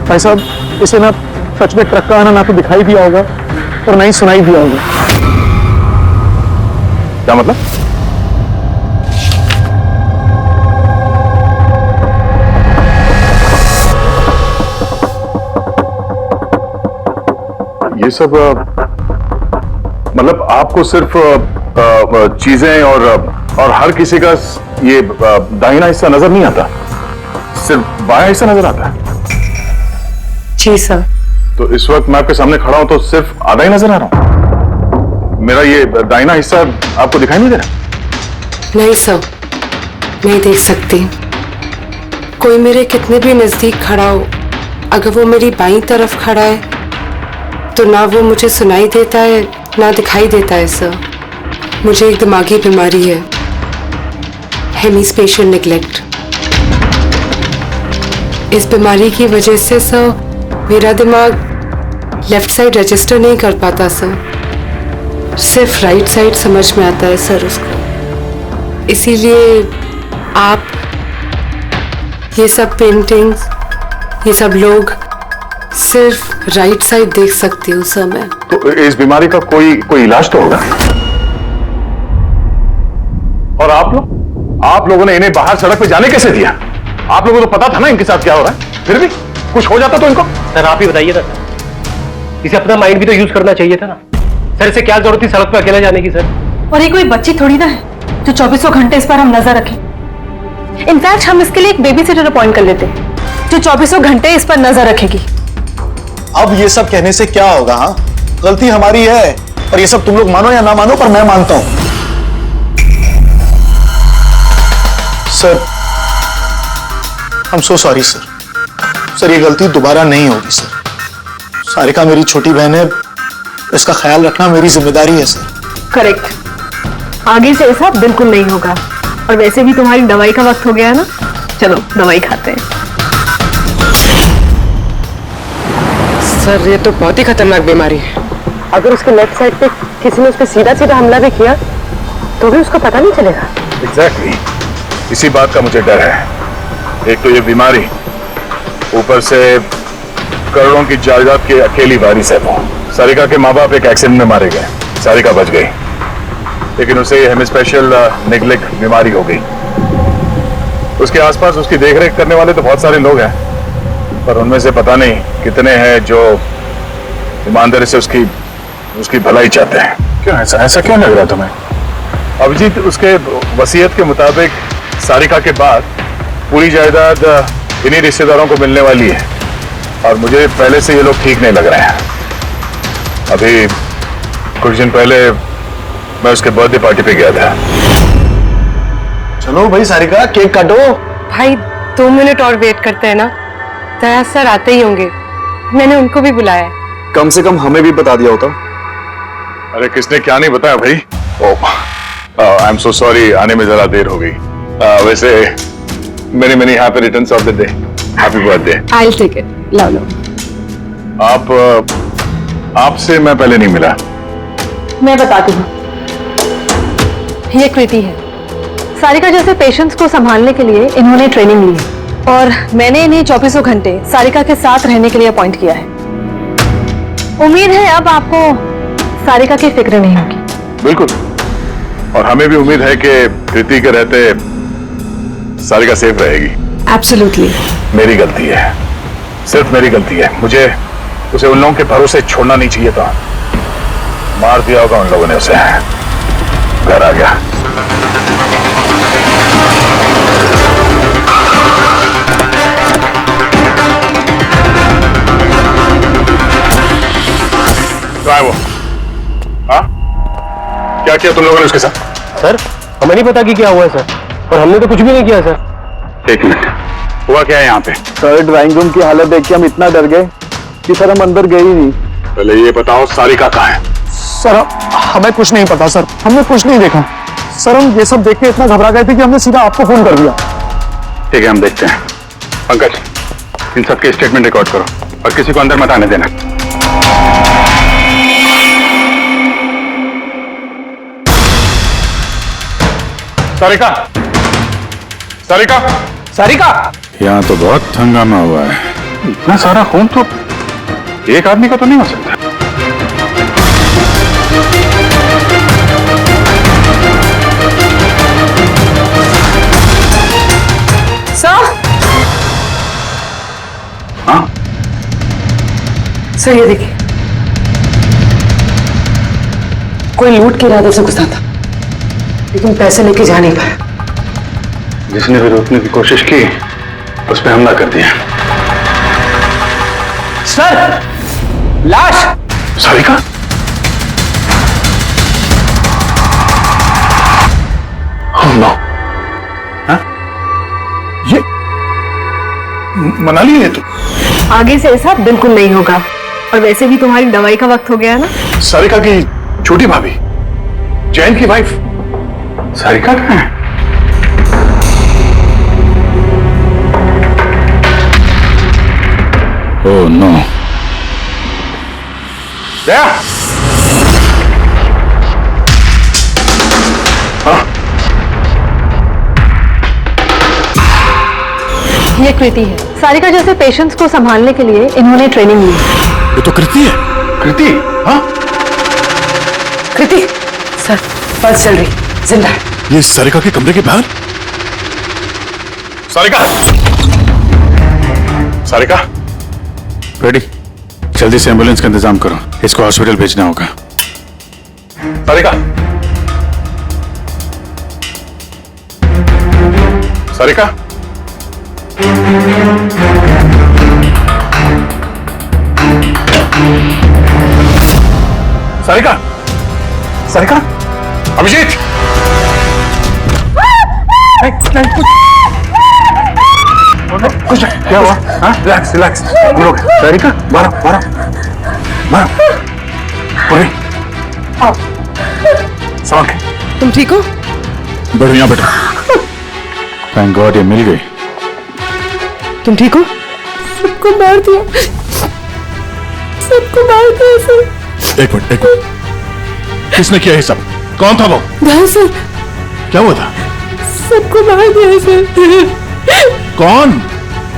भाई साहब इसे ना सच में ट्रक का आना ना तो दिखाई दिया होगा और ना ही सुनाई दिया होगा। क्या मतलब? ये सब मतलब आपको सिर्फ चीजें और हर किसी का ये दाहिना हिस्सा नजर नहीं आता, सिर्फ बायां हिस्सा नजर आता है? जी सर। तो इस वक्त मैं आपके सामने खड़ा हूं तो सिर्फ आधा ही नजर आ रहा हूं? मेरा ये दाहिना हिस्सा आपको दिखाई नहीं दे रहा? नहीं सर, नहीं देख सकती। कोई मेरे कितने भी नजदीक खड़ा हो, अगर वो मेरी बाईं तरफ खड़ा है तो ना वो मुझे सुनाई देता है ना दिखाई देता है सर। मुझे एक दिमागी बीमारी है, हेमीस्पेशियल नेग्लेक्ट। इस बीमारी की वजह से सर मेरा दिमाग लेफ्ट साइड रजिस्टर नहीं कर पाता सर, सिर्फ राइट साइड समझ में आता है सर उसको। इसीलिए आप ये सब पेंटिंग्स, ये सब लोग सिर्फ राइट साइड देख सकती हूँ सर मैं। तो इस बीमारी का कोई इलाज तो होगा? और आप लोगों ने इन्हें बाहर सड़क पे जाने कैसे दिया? आप लोगों को तो पता था ना इनके साथ क्या हो रहा है, फिर भी कुछ हो जाता तो इनको। सर आप ही बताइए ना, इसे अपना माइंड भी तो यूज करना चाहिए था ना सर। इसे क्या जरूरत थी सड़क पे अकेला जाने की सर? और ये कोई बच्ची थोड़ी ना है जो 24 घंटे इस पर हम नजर रखें। इनफैक्ट हम इसके लिए एक बेबी सिटर अपॉइंट कर लेते जो 24 घंटे इस पर नजर रखेगी। अब ये सब कहने से क्या होगा? हाँ, गलती हमारी है और ये सब तुम लोग मानो या ना मानो पर मैं मानता हूं। Sir I am so sorry sir. Sir ये गलती दोबारा नहीं होगी सर। सारिका मेरी छोटी बहन है, इसका ख्याल रखना मेरी जिम्मेदारी है सर। करेक्ट, आगे से ऐसा बिल्कुल नहीं होगा। और वैसे भी तुम्हारी दवाई का वक्त हो गया है ना, चलो दवाई खाते हैं। सर ये तो बहुत ही खतरनाक बीमारी है। अगर उसके लेफ्ट साइड पे किसी ने उस पर सीधा सीधा हमला भी किया तो भी उसका पता नहीं चलेगा। एग्जैक्टली, इसी बात का मुझे डर है। एक तो ये बीमारी, ऊपर से करोड़ों की जायदाद की अकेली वारिस है वो। सारिका के माँ बाप एक एक्सीडेंट में मारे गए, सारिका बच गई, लेकिन उसे हेमीस्पेशियल नेग्लेक्ट बीमारी हो गई। उसके आसपास उसकी देखरेख करने वाले तो बहुत सारे लोग हैं, पर उनमें से पता नहीं कितने हैं जो ईमानदारी से उसकी भलाई चाहते हैं। क्यों ऐसा क्यों लग रहा है तुम्हें? अभिजीत, उसके वसीयत के मुताबिक सारिका के बाद पूरी जायदाद इन्हीं रिश्तेदारों को मिलने वाली है, और मुझे पहले से ये लोग ठीक नहीं लग रहे हैं। अभी कुछ दिन पहले मैं उसके बर्थडे पार्टी पे गया था। चलो भाई सारिका, केक काटो। भाई 2 मिनट और वेट करते हैं ना, दया सर आते ही होंगे, मैंने उनको भी बुलाया है। कम से कम हमें भी बता दिया होता। अरे किसने क्या नहीं बताया भाई? आई एम सो सॉरी, आने में जरा देर हो गई। वैसे many happy returns of the day, happy birthday. I will take it, लो लो। आपसे मैं पहले नहीं मिला। मैं बताती हूँ, ये कृति है। सारिका जैसे पेशेंट्स को संभालने के लिए इन्होंने ट्रेनिंग ली है और मैंने इन्हें 24 घंटे सारिका के साथ रहने के लिए अपॉइंट किया है। उम्मीद है अब आपको सारिका की फिक्र नहीं होगी। बिल्कुल, और हमें भी उम्मीद है कि कृति के रहते सारिका सेफ रहेगी। एब्सोल्युटली। मेरी गलती है, सिर्फ मेरी गलती है। मुझे उसे उन लोगों के भरोसे छोड़ना नहीं चाहिए था। मार दिया होगा उन लोगों ने उसे। घर आ गया। तो है वो? हाँ, क्या किया तुम लोगों ने उसके साथ? सर हमें नहीं पता कि क्या हुआ है सर, और हमने तो कुछ भी नहीं किया सर। एक मिनट, हुआ क्या है यहाँ पे? सर ड्राइंग रूम की हालत देख के हम इतना डर गए कि सर हम अंदर गए ही नहीं। पहले ये बताओ सारिका कहाँ है? सर हमें कुछ नहीं पता सर, हमने कुछ नहीं देखा सर। हम ये सब देख के इतना घबरा गए थे कि हमने सीधा आपको फोन कर दिया। ठीक है, हम देखते हैं। पंकज, इन सबके स्टेटमेंट रिकॉर्ड करो और किसी को अंदर मत आने देना। सारिका, सारिका, सारिका! यहाँ तो बहुत हंगामा हुआ है। इतना सारा खून तो एक आदमी का तो नहीं हो सकता। सर! हाँ? सर ये देखिए, कोई लूट के इरादे से घुसा था लेकिन पैसे लेके जा नहीं पाया। जिसने भी रोकने की कोशिश की उस पर हमला कर दिया। सर लाश! सारिका? Oh no! हाँ? ये मनाली है तू? आगे से ऐसा बिल्कुल नहीं होगा, और वैसे भी तुम्हारी दवाई का वक्त हो गया है ना। सारिका की छोटी भाभी, जैन की वाइफ। सारिका कहाँ है? Oh no! दया! ये कृति है। सारिका जैसे पेशेंट्स को संभालने के लिए इन्होंने ट्रेनिंग ली है। ये तो कृति है। कृति? हाँ? कृति! सर पल्स चल रही, जिंदा है। ये सारिका के कमरे के बाहर? सारिका! सारिका! रेडी, जल्दी से एम्बुलेंस का इंतजाम करो, इसको हॉस्पिटल भेजना होगा। सारिका! सारिका! सारिका! सारिका! अभिजीत! कुछ क्या हुआ? हाँ? रिलैक्स रिलैक्स, हम लोग। सारिका, बारह पूरी समझ। तुम ठीक हो? बढ़िया बेटा, थैंक गॉड ये मिल गई। तुम ठीक हो? सबको मार दिया, सबको मार दिया सर। एक मिनट, किसने किया ये सब? कौन था वो? सर क्या हुआ था? सबको मार दिया सर। कौन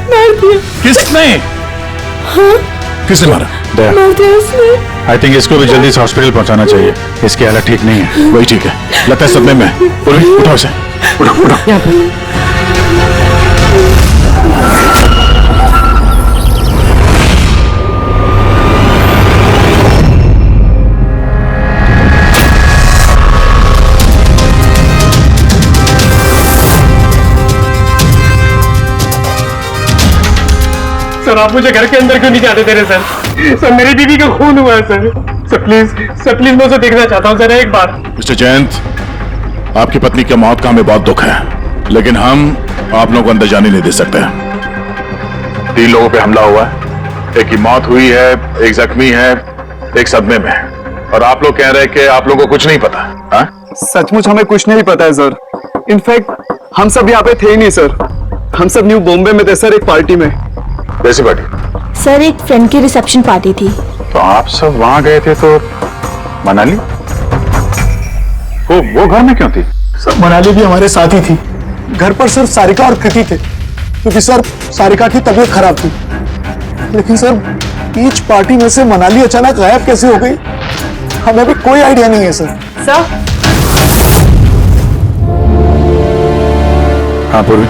मार दिया? किसने? हाँ? किसने मारा? मार दिया उसने। आई थिंक इसको भी जल्दी से हॉस्पिटल पहुंचाना चाहिए, इसकी हालत ठीक नहीं है। वही ठीक है, लगता है सदमे में। उठाओ इसे, उठाओ। यहाँ पर सर आप मुझे घर के अंदर क्यों नहीं जाने दे रहे सर? सर मेरी बीवी का खून हुआ है सर। सर प्लीज मैं उसे देखना चाहता हूँ सर एक बार। मिस्टर जयंत, आपकी पत्नी की मौत का हमें बहुत दुख है, लेकिन हम आप लोगों को अंदर जाने नहीं दे सकते। 3 लोगों पे हमला हुआ है, एक की मौत हुई है, एक जख्मी है, एक सदमे में, और आप लोग कह रहे हैं कि आप लोगों को कुछ नहीं पता। हाँ? सचमुच हमें कुछ नहीं पता है सर। इनफैक्ट हम सब यहाँ पे थे ही नहीं सर। हम सब न्यू बॉम्बे में थे सर, एक पार्टी में। कैसी पार्टी? सर एक फ्रेंड की रिसेप्शन पार्टी थी। तो आप सब वहां गए थे तो मनाली वो घर में क्यों थी? सर मनाली भी हमारे साथ ही थी। घर पर सिर्फ सारिका और कृति थे, क्योंकि सर सारिका की तबीयत खराब थी। लेकिन सर बीच पार्टी में से मनाली अचानक गायब कैसे हो गई, हमें भी कोई आइडिया नहीं है सर। सर हाँ पूर्वी।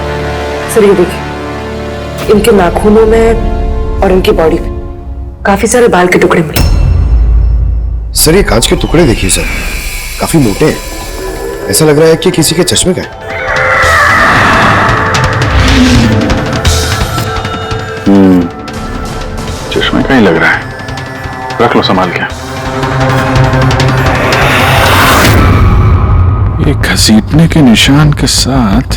सर ये देखिए, इनके नाखूनों में और इनकी बॉडी में काफी सारे बाल के टुकड़े मिले। सर ये कांच के टुकड़े देखिए सर, काफी मोटे हैं। ऐसा लग रहा है कि किसी के चश्मे का है। चश्मे का ही लग रहा है, रख लो संभाल के। ये घसीटने के निशान के साथ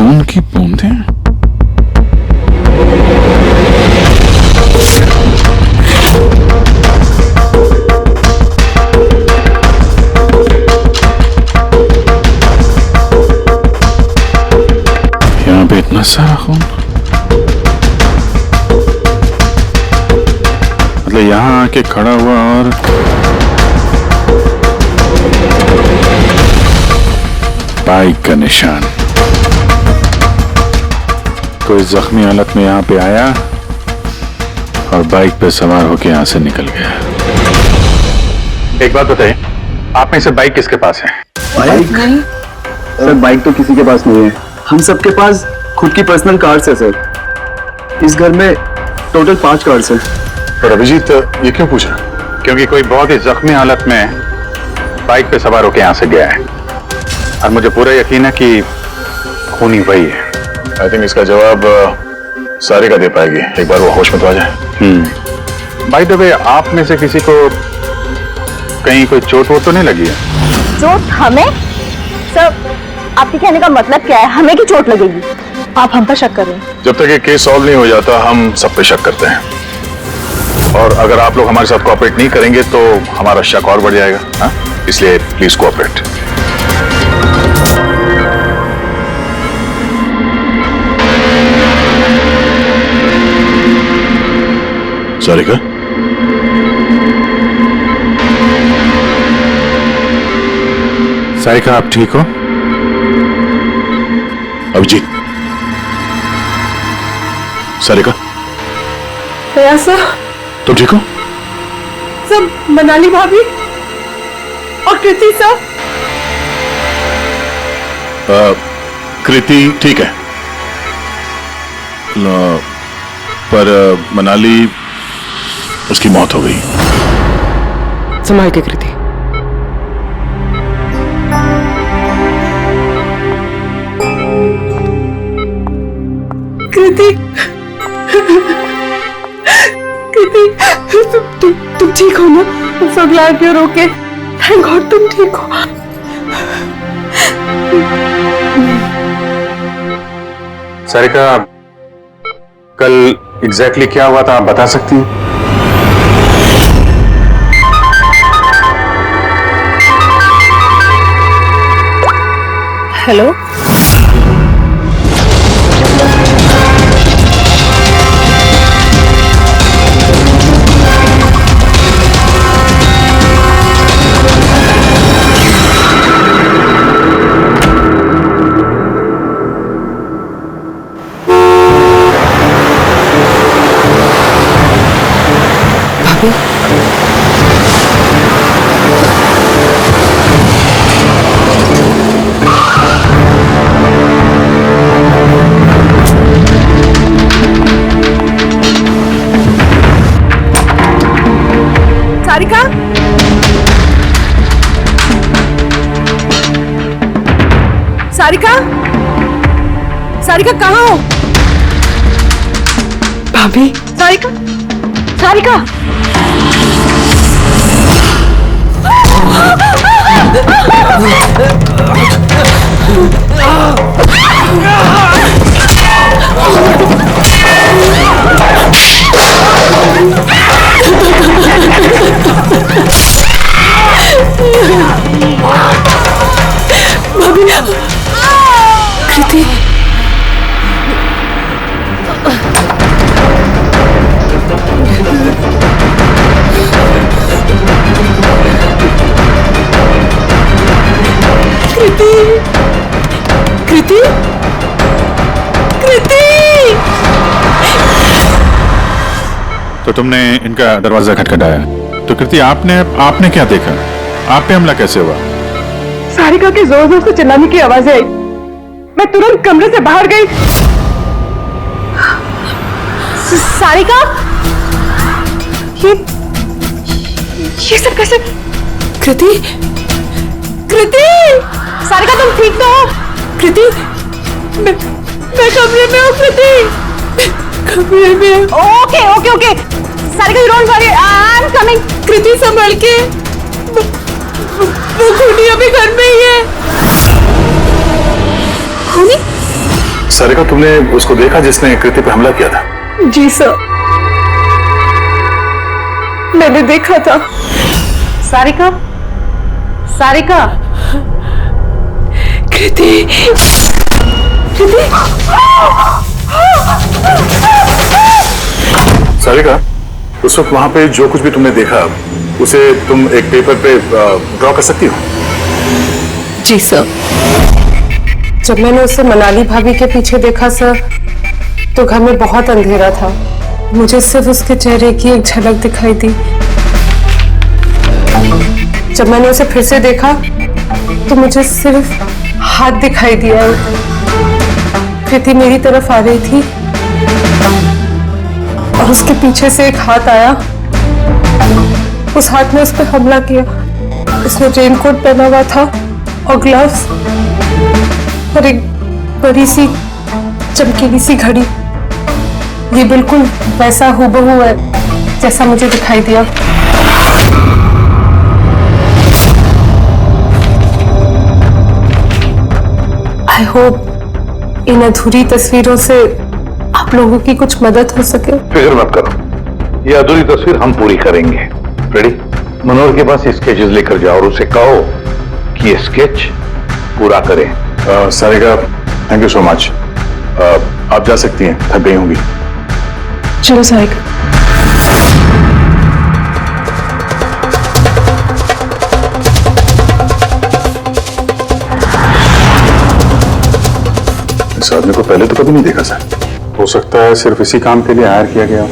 खून की बूंदें। यहाँ पे इतना सारा खून, मतलब यहाँ आके खड़ा हुआ और बाइक का निशान। कोई जख्मी हालत में यहाँ पे आया और बाइक पे सवार होके यहाँ से निकल गया। एक बात बताइए, आप में से बाइक किसके पास है? बाइक नहीं सर, बाइक तो किसी के पास नहीं है। हम सबके पास खुद की पर्सनल कार्स है सर। इस घर में टोटल 5 कार्स हैं। और अभिजीत ये क्यों पूछा? क्योंकि कोई बहुत ही जख्मी हालत में बाइक पे सवार होकर यहाँ से गया है और मुझे पूरा यकीन है कि खूनी वही है। आई थिंक इसका जवाब सारिका दे पाएगी, एक बार वो होश में तो आ जाए। बाय द वे, आप में से किसी को कहीं कोई चोट वोट तो नहीं लगी है? चोट हमें? सर, आपके कहने का मतलब क्या है? हमें की चोट लगेगी? आप हम पर शक कर रहे हैं? जब तक ये केस सॉल्व नहीं हो जाता हम सब पे शक करते हैं, और अगर आप लोग हमारे साथ कोऑपरेट नहीं करेंगे तो हमारा शक और बढ़ जाएगा। हाँ? इसलिए प्लीज कोऑपरेट। सारिका, सारिका आप ठीक हो? अभिजीत, सारिका भैया सर, तुम ठीक हो? सब मनाली भाभी और कृति सर। कृति ठीक है, पर मनाली उसकी मौत हो गई। संभाल के कृति। कृति, कृति, तुम ठीक हो ना? सब glad you okay. Thank God तुम ठीक हो। सारिका, कल एग्जैक्टली क्या हुआ था आप बता सकती हैं? हेलो, सारिका, सारिका, सारिका कहाँ हो? भाभी, सारिका, सारिका, भाभी, कृति, कृति, कृति, तो तुमने इनका दरवाजा खटखटाया, तो कृति आपने क्या देखा? आप पे हमला कैसे हुआ? सारिका के जोर जोर से चिल्लाने की आवाजें आई। मैं तुरंत कमरे से बाहर गई। सारिका, ये सब कैसे? कृति, कृति, सारिका तुम ठीक तो हो? कृति, मैं कमरे में हूँ। कृति, कमरे में। Okay okay okay, Sarika you don't worry, I am coming. Kriti संभल के, वो खूनी अभी घर में ही है। खूनी? सारिका, तुमने उसको देखा जिसने कृति पे हमला किया था? जी सर, मैंने देखा था। सारिका, सारिका, कृति, कृति। सारिका, उस वक्त वहां पे जो कुछ भी तुमने देखा उसे तुम एक पेपर पे ड्रॉ कर सकती हो? जी सर। जब मैंने उसे मनाली भाभी के पीछे देखा सर, तो घर में बहुत अंधेरा था। मुझे सिर्फ उसके चेहरे की एक झलक दिखाई दी। जब मैंने उसे फिर से देखा तो मुझे सिर्फ हाथ दिखाई दिया। कृति मेरी तरफ आ रही थी और उसके पीछे से एक हाथ आया। उस हाथ ने उस पर हमला किया। उसने रेनकोट पहना हुआ था और ग्लव्स और एक बड़ी सी चमकीली सी घड़ी। ये बिल्कुल वैसा हूबहू है जैसा मुझे दिखाई दिया। आई होप इन अधूरी तस्वीरों से आप लोगों की कुछ मदद हो सके। फिक्र मत करो, ये अधूरी तस्वीर हम पूरी करेंगे। रेडी? मनोहर के पास स्केचेस लेकर जाओ और उसे कहो कि ये स्केच पूरा करें। Sarika, thank you so much. आप जा सकती हैं, थक गई होंगी। चलो सारिका। इस आदमी को पहले तो कभी नहीं देखा सर। हो सकता है सिर्फ इसी काम के लिए हायर किया गया।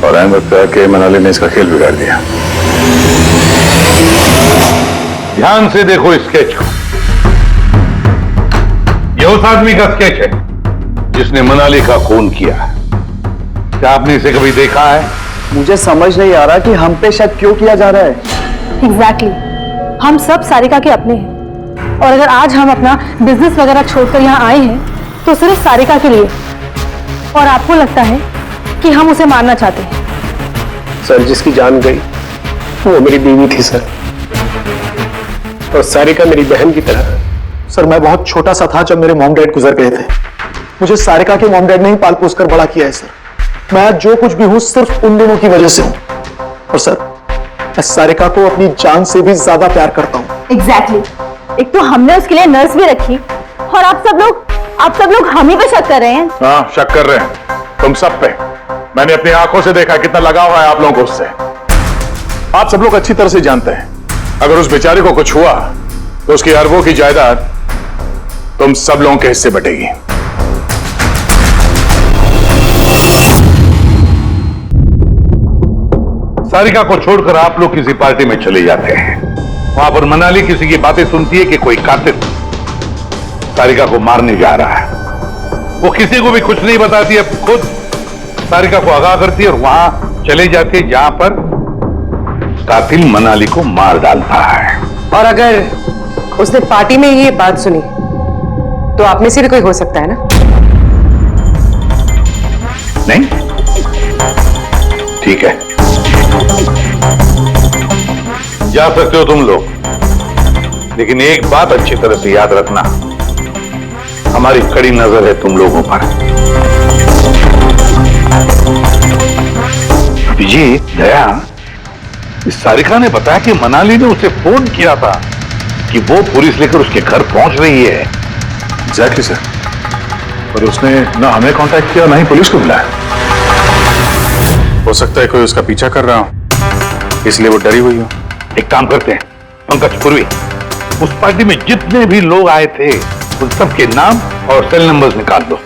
और ऐन वक्त आके मनाली ने इसका खेल बिगाड़ दिया। ध्यान से देखो स्केच को। यह उस आदमी का स्केच है जिसने मनाली का खून किया। क्या आपने इसे कभी देखा है? मुझे समझ नहीं आ रहा कि हम पे शक क्यों किया जा रहा है। एग्जैक्टली, हम सब सारिका के अपने हैं और अगर आज हम अपना बिजनेस वगैरह छोड़कर यहाँ आए हैं तो सिर्फ सारिका के लिए, और आपको लगता है कि हम उसे मारना चाहते हैं। सर, जिसकी जान गई वो मेरी बीवी थी सर, और सारिका मेरी बहन की तरह। सर, मैं बहुत छोटा सा था जब मेरे मॉम डैड गुजर गए थे। मुझे सारिका के मॉम डैड ने ही पाल पोस कर बड़ा किया है सर। मैं आज जो कुछ भी हूं सिर्फ उन दोनों की वजह से हूं। और सर, मैं सारिका को अपनी जान से भी ज्यादा प्यार करता हूं। एग्जैक्टली, एक तो हमने उसके लिए नर्स भी रखी और आप सब लोग हम ही पे शक कर रहे हैं। हाँ, शक कर रहे हैं तुम सब पे। मैंने अपनी आंखों से देखा कितना लगा हुआ है आप लोगों को उससे। आप सब लोग अच्छी तरह से जानते हैं अगर उस बेचारे को कुछ हुआ तो उसकी अरबों की जायदाद तुम सब लोगों के हिस्से बटेगी। सारिका को छोड़कर आप लोग किसी पार्टी में चले जाते हैं। वहां पर मनाली किसी की बातें सुनती है कि कोई कातिल सारिका को मारने जा रहा है। वो किसी को भी कुछ नहीं बताती है, खुद सारिका को आगाह करती है और वहां चले जाती है जहां पर कातिल मनाली को मार डालता है। और अगर उसने पार्टी में ये बात सुनी तो आप में से भी कोई हो सकता है ना? नहीं? ठीक है, जा सकते हो तुम लोग, लेकिन एक बात अच्छी तरह से याद रखना, हमारी कड़ी नजर है तुम लोगों पर। अभिजीत, दया, इस सारिका ने बताया कि मनाली ने उसे फोन किया था कि वो पुलिस लेकर उसके घर पहुंच रही है। एग्जैक्टली सर, पर उसने ना हमें कांटेक्ट किया ना ही पुलिस को बुलाया। हो सकता है कोई उसका पीछा कर रहा हो, इसलिए वो डरी हुई हो। एक काम करते हैं पंकज, पूर्वी, उस पार्टी में जितने भी लोग आए थे उन सबके नाम और सेल नंबर्स निकाल दो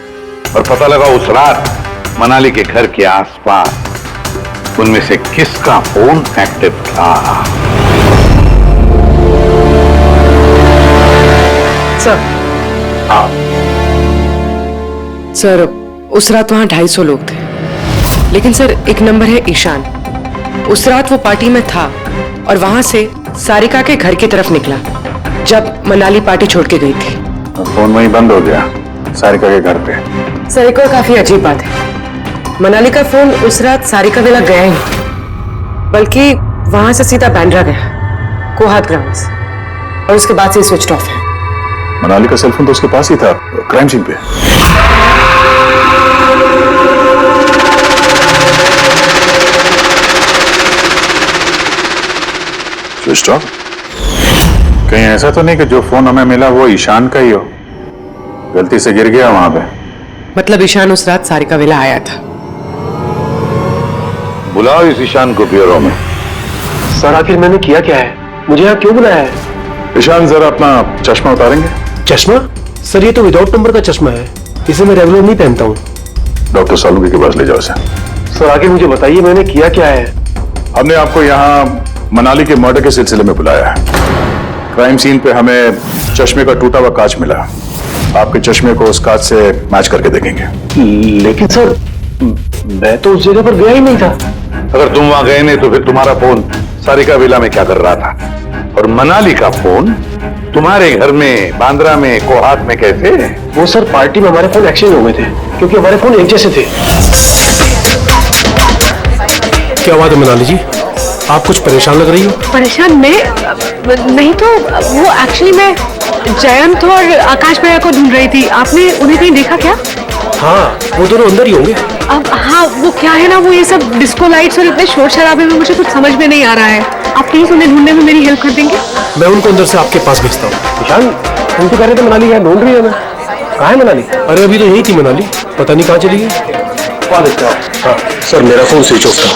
और पता लगा उस रात मनाली के घर के आसपास उनमें से किसका फोन एक्टिव था। सर, सर, उस रात वहां 250 लोग थे, लेकिन सर एक नंबर है ईशान। उस रात वो पार्टी में था और वहां से सारिका के घर की तरफ निकला जब मनाली पार्टी छोड़ के गई थी। फोन वहीं बंद हो गया सारिका के घर पे। सर, एक और काफी अजीब बात है, मनाली का फोन उस रात सारिका विला गया ही नहीं, बल्कि वहां से सीधा बांद्रा गया, कोहाट ग्राउंड्स, और उसके बाद से स्विच ऑफ है। मनाली का सेलफोन तो उसके पास ही था, क्राइम सीन पे। Switch off. कहीं ऐसा तो नहीं कि जो फोन हमें मिला वो ईशान का ही हो, गलती से गिर गया वहां पे। मतलब ईशान उस रात सारिका विला आया था? बुलाओ इस ईशान को ब्यूरो में। सर आखिर मैंने किया क्या है, मुझे यहाँ क्यों बुलाया है? ईशान जरा अपना चश्मा उतारेंगे? चश्मा? सर ये तो विदाउट नंबर का चश्मा है, इसे मैं रेगुलर नहीं पहनता हूँ। डॉक्टर सालुंके के पास ले जाओ इसे। सर आगे मुझे बताइए मैंने किया क्या है? हमने आपको यहाँ मनाली के मर्डर के सिलसिले में बुलाया है। क्राइम सीन पे हमें चश्मे का टूटा हुआ कांच मिला। आपके चश्मे को उस कांच से मैच करके देखेंगे। लेकिन सर मैं तो उस जगह पर गया ही नहीं था। अगर तुम वहां गए नहीं तो फिर तुम्हारा फोन सारिका विला में क्या कर रहा था? और मनाली का फोन तुम्हारे घर में, बांद्रा में, कोहात में कैसे? वो सर पार्टी में हमारे फोन एक्सचेंज हो गए थे, क्योंकि हमारे फोन एक जैसे थे। क्या बात है मनाली जी, आप कुछ परेशान लग रही हो? परेशान नहीं तो वो एक्चुअली मैं जयंत और आकाश भैया को ढूंढ रही थी। आपने उन्हें कहीं देखा क्या? हाँ वो दोनों अंदर ही होंगे। अब हाँ वो क्या है ना, वो ये सब डिस्को लाइट्स और इतने शोर शराबे में मुझे कुछ समझ में नहीं आ रहा है। आप प्लीज उन्हें ढूंढने में मेरी हेल्प कर देंगे? मैं उनको अंदर से आपके पास भेजता हूँ। ईशान तुम तो कह रहे थे मनाली यहाँ ढूंढ रही है। मैं कहाँ है मनाली? अरे अभी तो यही थी मनाली, पता नहीं कहाँ चली गई। हाँ सर मेरा फोन स्विच ऑफ था,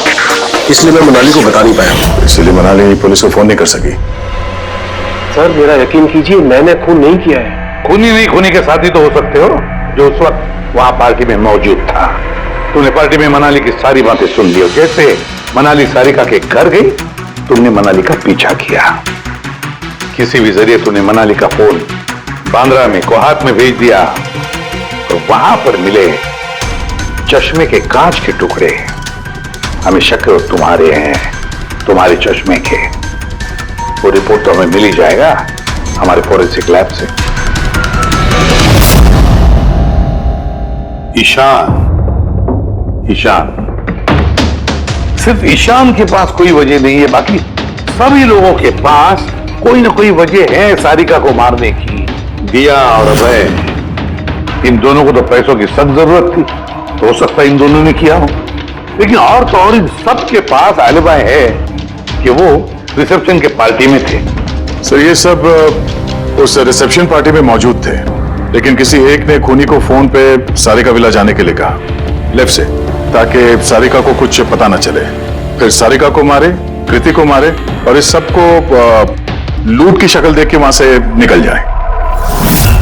इसलिए मैं मनाली को बता नहीं पाया। इसलिए मनाली पुलिस को फोन नहीं कर सकी। सर मेरा यकीन कीजिए मैंने खून नहीं किया है। खूनी नहीं, खूनी के साथी तो हो सकते हो जो उस वक्त वहां पार्टी में मौजूद था। तुमने पार्टी में मनाली की सारी बातें सुन ली। जैसे मनाली सारिका के घर गई, तुमने मनाली का पीछा किया। किसी भी जरिए तुमने मनाली का फोन बांद्रा में, कोहात में भेज दिया और वहां पर मिले चश्मे के कांच के टुकड़े हमें शक है तुम्हारे हैं, तुम्हारे चश्मे के। वो रिपोर्ट तो हमें मिल ही जाएगा हमारे फोरेंसिक लैब से। ईशान सिर्फ ईशान के पास कोई वजह नहीं है, बाकी सभी लोगों के पास कोई ना कोई वजह है सारिका को मारने की। दिया और अभय, इन दोनों को तो पैसों की सख्त जरूरत थी, तो हो सकता है इन दोनों ने किया हो। लेकिन और तो और इन सब के पास आलिबाय है कि वो रिसेप्शन के पार्टी में थे। सर ये सब उस रिसेप्शन पार्टी में मौजूद थे, लेकिन किसी एक ने खूनी को फोन पे सारिका विला जाने के लिए कहा लेफ्ट से, ताकि सारिका को कुछ पता न चले। फिर सारिका को मारे, कृति को मारे और इस सब को लूट की शक्ल देख के वहां से निकल जाए।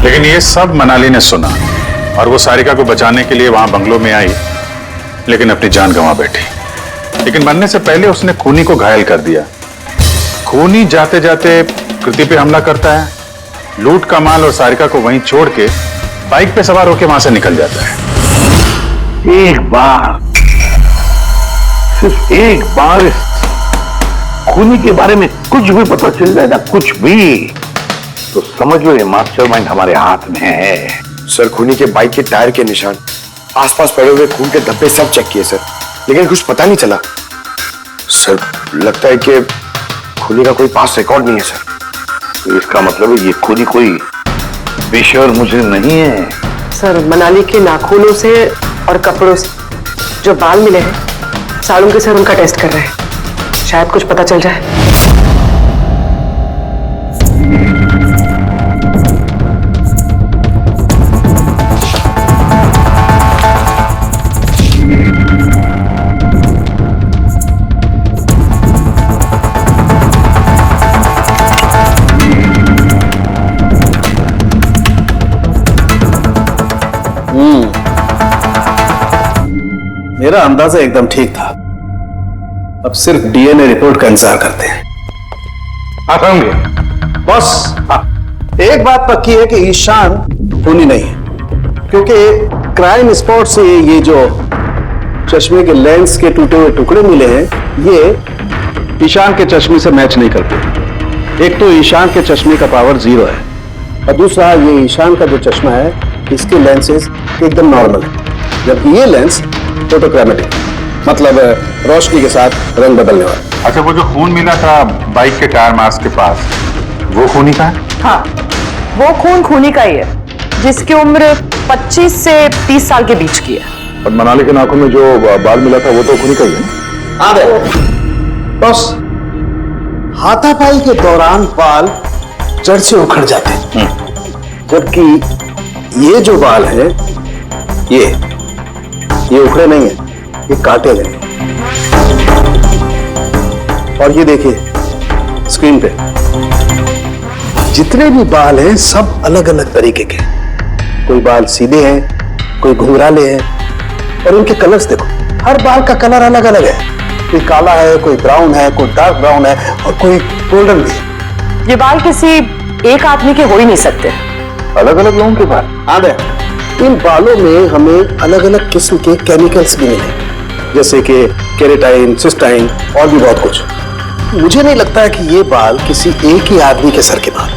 लेकिन ये सब मनाली ने सुना और वो सारिका को बचाने के लिए वहां बंगलों में आई, लेकिन अपनी जान गंवा बैठी। लेकिन मरने से पहले उसने खूनी को घायल कर दिया। खूनी जाते जाते कृति पे हमला करता है, लूट का माल और सारिका को वहीं छोड़ के बाइक पे सवार होकर वहां से निकल जाता है। एक बार, सिर्फ एक बार इस खूनी के बारे में कुछ भी पता चल जाए ना, कुछ भी, तो समझ लो ये मास्टरमाइंड हमारे हाथ में है। सर खूनी के बाइक के टायर के निशान, आसपास पड़े हुए खून के धब्बे सब चेक किए सर, लेकिन कुछ पता नहीं चला। सर लगता है कि खूनी का कोई पास रिकॉर्ड नहीं है सर। तो इसका मतलब है ये खूनी कोई पेशेवर मुजरिम नहीं है। सर मनाली के नाखूनों से और कपड़ों से जो बाल मिले हैं, सालुंके सर उनका टेस्ट कर रहे हैं, शायद कुछ पता चल जाए। मेरा अंदाजा एकदम ठीक था। अब सिर्फ डीएनए रिपोर्ट का इंतजार करते हैं। बॉस, एक बात पक्की है कि ईशान खूनी नहीं है, क्योंकि क्राइम स्पॉट से ये जो चश्मे के लेंस के टूटे हुए टुकड़े मिले हैं, ये ईशान के चश्मे से मैच नहीं करते। एक तो ईशान के चश्मे का पावर 0 है, और दूसरा ये ईशान का जो चश्मा है, इसके लेंसेज एकदम नॉर्मल है, जबकि ये लेंस फोटोक्रोमेटिक, मतलब रोशनी के साथ रंग बदलने वाला। अच्छा, वो जो खून मिला था बाइक के टायर मार्क्स के पास, वो खूनी का है? हाँ, वो खून खूनी का ही है जिसकी उम्र 25 से 30 साल के बीच की है। और मनाली के नाकों में जो बाल मिला था वो तो खूनी का ही है ना? हाँ बस हाथापाई के दौरान बाल जड़ से उखड़ जाते हैं, जबकि ये जो बाल है ये उखड़े नहीं है, ये काटे गए। और ये देखिए स्क्रीन पे जितने भी बाल हैं सब अलग अलग तरीके के, कोई बाल सीधे हैं, कोई घुंघराले हैं, और इनके कलर्स देखो, हर बाल का कलर अलग अलग है, कोई काला है, कोई ब्राउन है, कोई डार्क ब्राउन है, और कोई गोल्डन भी है। ये बाल किसी एक आदमी के हो ही नहीं सकते। अलग अलग लोगों के बाल? हाँ दे, इन बालों में हमें अलग अलग किस्म के केमिकल्स भी मिले, जैसे कि केराटिन, सिस्टाइन और भी बहुत कुछ। मुझे नहीं लगता है कि ये बाल किसी एक ही आदमी के सर के बाल।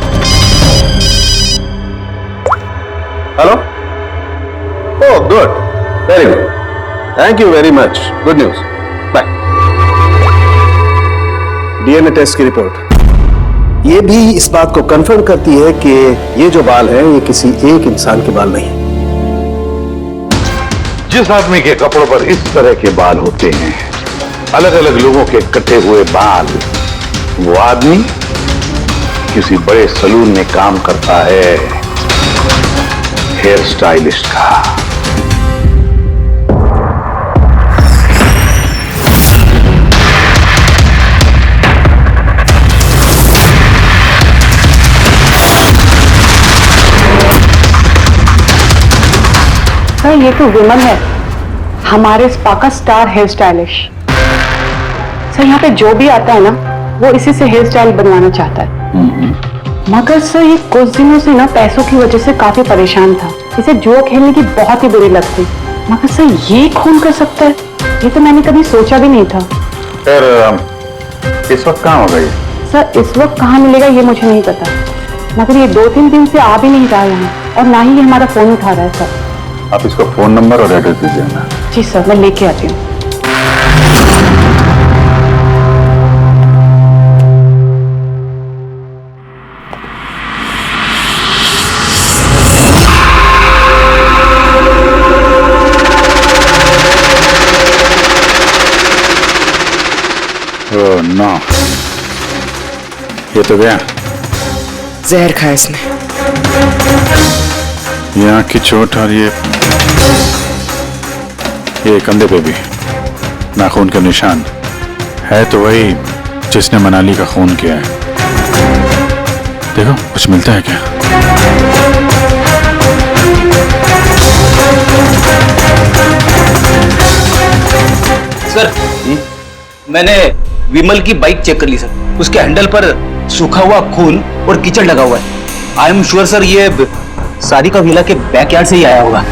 Hello? Oh good, very good, thank you very much, good news, bye. DNA test की रिपोर्ट ये भी इस बात को कंफर्म करती है कि ये जो बाल हैं ये किसी एक इंसान के बाल नहीं है। जिस आदमी के कपड़ों पर इस तरह के बाल होते हैं, अलग अलग लोगों के कटे हुए बाल, वो आदमी किसी बड़े सलून में काम करता है, हेयर स्टाइलिस्ट का। सर ये तो विमल है, हमारे स्पा का स्टार हेयर स्टाइलिस्ट। सर यहाँ पे जो भी आता है ना वो इसी से हेयर स्टाइल बनवाना चाहता है। मगर सर ये कुछ दिनों से ना पैसों की वजह से काफी परेशान था, इसे जुआ खेलने की बहुत ही बुरी लत थी। मगर सर ये खून कर सकता है, ये तो मैंने कभी सोचा भी नहीं था। फिर इस वक्त कहाँ होगा ये? सर इस वक्त कहाँ मिलेगा ये मुझे नहीं पता, मगर ये 2-3 दिन से आ भी नहीं रहा है यहाँ, और ना ही ये हमारा फोन उठा रहा है। सर आप इसका फोन नंबर और एड्रेस दीजिए ना। जी सर, मैं लेके आती हूँ। ओह नो, ये तो गया। जहर खाया इसने। ये आंख की चोट और ये कंधे पे भी नाखून के निशान है, तो वही जिसने मनाली का खून किया है। देखो कुछ मिलता है क्या? सर मैंने विमल की बाइक चेक कर ली सर, उसके हैंडल पर सूखा हुआ खून और कीचड़ लगा हुआ है। आई एम श्योर सर ये सारिका विला के बैकयार्ड से ही आया होगा।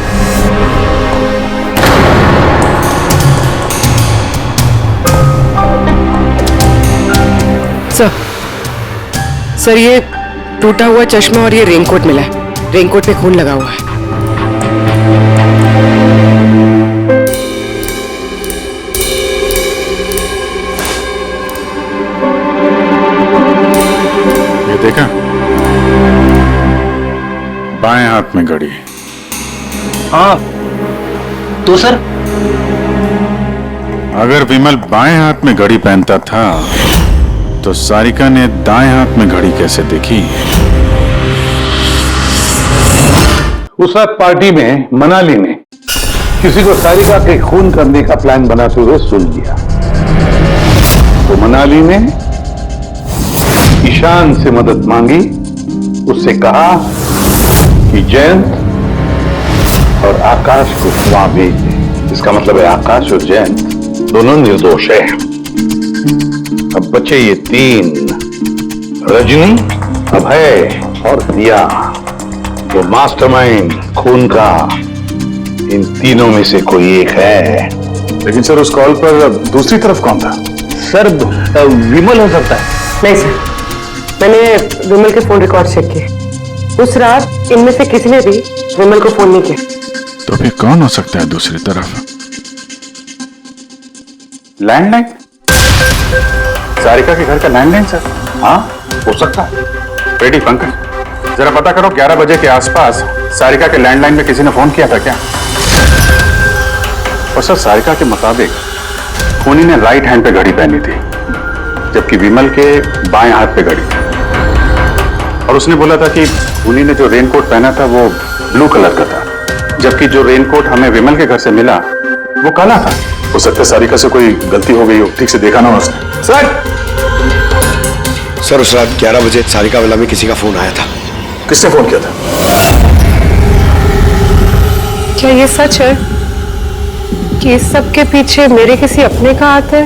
सर ये टूटा हुआ चश्मा और ये रेनकोट मिला है, रेनकोट पे खून लगा हुआ है। ये देखा, बाएं हाथ में घड़ी। हाँ तो सर अगर विमल बाएं हाथ में घड़ी पहनता था तो सारिका ने दाएं हाथ में घड़ी कैसे देखी? उस रात पार्टी में मनाली ने किसी को सारिका के खून करने का प्लान बनाते हुए सुन लिया, तो मनाली ने ईशान से मदद मांगी, उससे कहा कि जयंत और आकाश को वहां भेज दे। इसका मतलब है आकाश और जयंत दोनों निर्दोष है। अब बचे ये 3, रजनी, अभय और दिया। वो मास्टरमाइंड खून का इन तीनों में से कोई एक है। लेकिन सर उस कॉल पर दूसरी तरफ कौन था? सर विमल हो सकता है। नहीं सर, मैंने विमल के फोन रिकॉर्ड चेक किए, उस रात इनमें से किसी ने भी विमल को फोन नहीं किया। तो फिर कौन हो सकता है दूसरी तरफ? लैंडलाइन? सारिका के घर का लैंडलाइन सर? हाँ हो सकता है। रेडी पंकज, जरा पता करो 11 बजे के आसपास सारिका के लैंडलाइन में किसी ने फोन किया था क्या? और सर सारिका के मुताबिक खूनी ने राइट हैंड पे घड़ी पहनी थी, जबकि विमल के बाएं हाथ पे घड़ी थी। और उसने बोला था कि खूनी ने जो रेनकोट पहना था वो ब्लू कलर का था, जबकि जो रेनकोट हमें विमल के घर से मिला वो काला था। हो सकता है सारिका से कोई गलती हो गई हो, ठीक से देखा ना उसने। सर उस रात 11 बजे सारिका वाला में किसी का फोन आया था। किसने फोन किया था? क्या ये सच है कि इस सब के पीछे मेरे किसी अपने का हाथ है?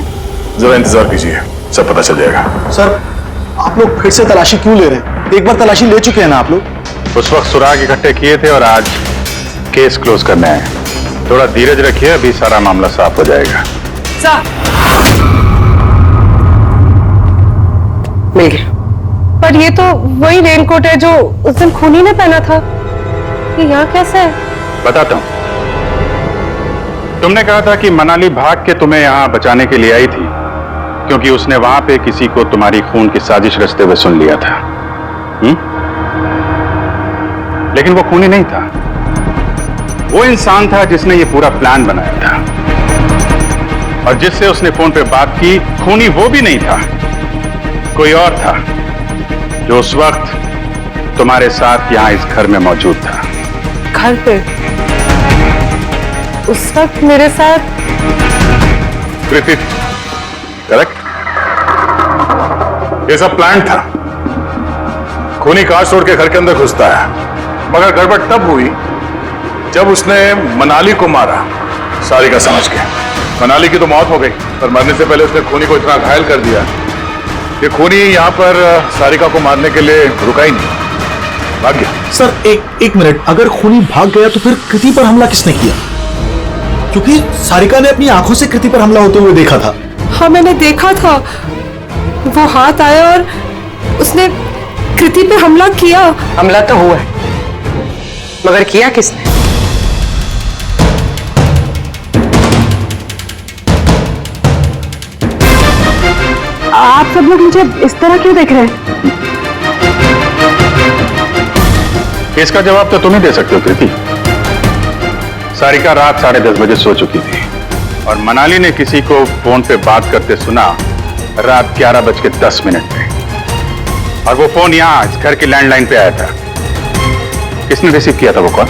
जरा इंतजार कीजिए, सब पता चल जाएगा। सर आप लोग फिर से तलाशी क्यों ले रहे हैं? एक बार तलाशी ले चुके हैं ना आप लोग। उस वक्त सुराग इकट्ठे किए थे और आज केस क्लोज करने आए। थोड़ा धीरज रखिए, अभी सारा मामला साफ हो जाएगा। मिल गया। पर ये तो वही रेनकोट है जो उस दिन खूनी ने पहना था। ये यहाँ कैसे है? बताता हूं। तुमने कहा था कि मनाली भाग के तुम्हें यहां बचाने के लिए आई थी, क्योंकि उसने वहां पे किसी को तुम्हारी खून की साजिश रचते हुए सुन लिया था। लेकिन वो खूनी नहीं था, वो इंसान था जिसने ये पूरा प्लान बनाया था। और जिससे उसने फोन पे बात की, खूनी वो भी नहीं था, कोई और था जो उस वक्त तुम्हारे साथ यहां इस घर में मौजूद था। घर पे? उस वक्त मेरे साथ कृति, करेक्ट? ये सब प्लान था। खूनी कार छोड़ के घर के अंदर घुसता है, मगर गड़बड़ तब हुई जब उसने मनाली को मारा, सारिका समझ के। मनाली की तो मौत हो गई, पर मरने से पहले उसने खूनी को इतना घायल कर दिया कि खूनी यहाँ पर सारिका को मारने के लिए रुका ही नहीं, भाग गया। सर एक मिनट, अगर खूनी भाग गया तो फिर कृति पर हमला किसने किया? क्योंकि सारिका ने अपनी आंखों से कृति पर हमला होते हुए देखा था। हाँ मैंने देखा था, वो हाथ आया और उसने कृति पे हमला किया। हमला तो हुआ है, मगर किया किसने? आप सब लोग मुझे इस तरह क्यों देख रहे हैं? इसका जवाब तो तुम ही दे सकते हो कृति। सारिका रात 10:30 बजे सो चुकी थी और मनाली ने किसी को फोन पे बात करते सुना रात 11:10 पे, और वो फोन यहां इस घर की लैंडलाइन पे आया था। किसने रिसीव किया था वो कॉल?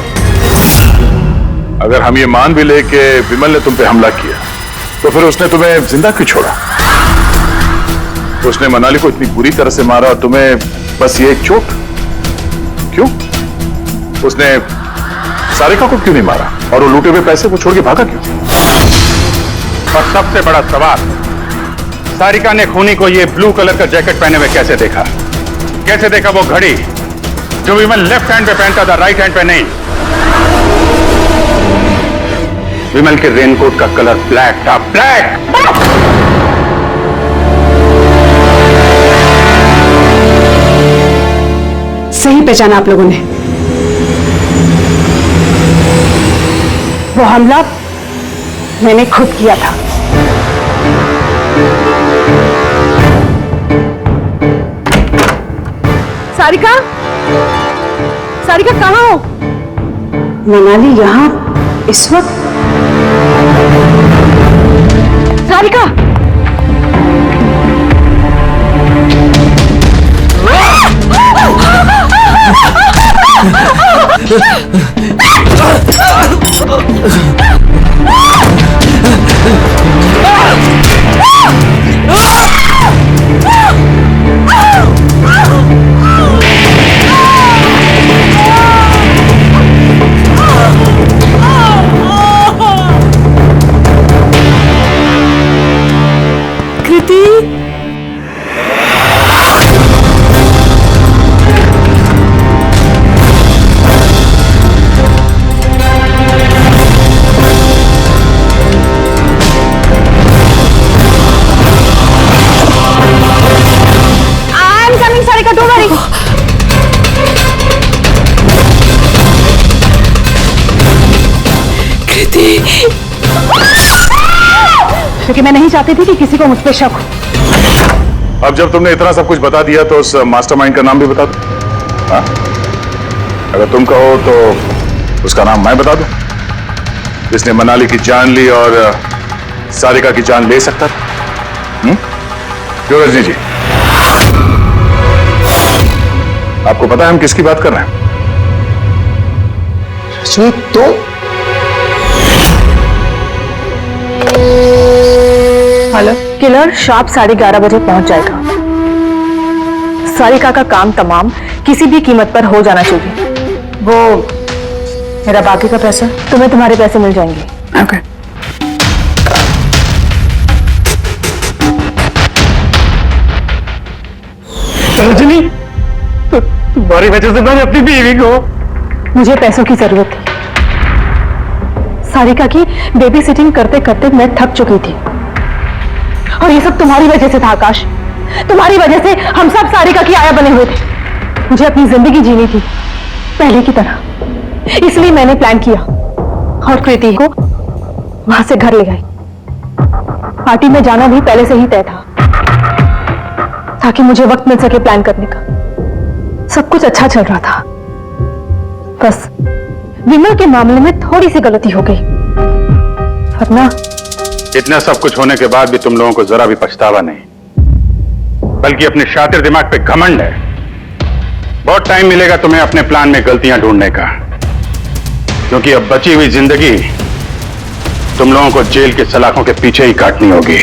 अगर हम ये मान भी ले कि विमल ने तुम पे हमला किया, तो फिर उसने तुम्हें जिंदा क्यों छोड़ा? उसने मनाली को इतनी बुरी तरह से मारा और तुम्हें बस ये एक चोट? क्यों? उसने सारिका को क्यों नहीं मारा और वो लूटे हुए पैसे को छोड़ के भागा क्यों? और सबसे बड़ा सवाल, सारिका ने खूनी को ये ब्लू कलर का जैकेट पहने हुए कैसे देखा? कैसे देखा वो घड़ी जो विमल लेफ्ट हैंड पे पहनता था, राइट हैंड पे नहीं? विमल के रेनकोट का कलर ब्लैक था, ब्लैक। सही पहचाना आप लोगों ने। वो हमला मैंने खुद किया था। सारिका, सारिका कहाँ हो? मनाली यहाँ इस वक्त? सारिका, क्योंकि मैं नहीं चाहती थी कि किसी को मुझ पे शक हो। अब जब तुमने इतना सब कुछ बता दिया तो उस मास्टरमाइंड का नाम भी बता दो। हाँ? अगर तुम कहो तो उसका नाम मैं बता दूं, जिसने मनाली की जान ली और सारिका की जान ले सकता था। क्यों रजनी जी, आपको पता है हम किसकी बात कर रहे हैं? रजनी तो हेलो, किलर शार्प 11:30 बजे पहुंच जाएगा। सारिका का काम तमाम किसी भी कीमत पर हो जाना चाहिए। वो मेरा बाकी का पैसा, तुम्हें तुम्हारे पैसे मिल जाएंगे। ओके। रजनी, तो तुम्हारी वजह से मैंने अपनी बीवी को, मुझे पैसों की जरूरत थी। सारिका की बेबी सिटिंग करते करते मैं थक चुकी थी, और ये सब तुम्हारी वजह से था आकाश। तुम्हारी वजह से हम सब सारिका की आया बने हुए थे। मुझे अपनी जिंदगी जीनी थी पहले की तरह, इसलिए मैंने प्लान किया और कृति को वहां से घर ले गई। पार्टी में जाना भी पहले से ही तय था, ताकि मुझे वक्त मिल सके प्लान करने का। सब कुछ अच्छा चल रहा था, बस विमल के मामले में थोड़ी सी गलती हो गई, वरना इतना सब कुछ होने के बाद भी तुम लोगों को जरा भी पछतावा नहीं, बल्कि अपने शातिर दिमाग पे घमंड है। बहुत टाइम मिलेगा तुम्हें अपने प्लान में गलतियां ढूंढने का, क्योंकि अब बची हुई जिंदगी तुम लोगों को जेल के सलाखों के पीछे ही काटनी होगी।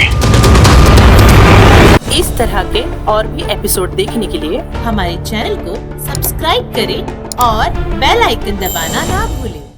इस तरह के और भी एपिसोड देखने के लिए हमारे चैनल को सब्सक्राइब करें और बेल आइकन दबाना ना भूलें।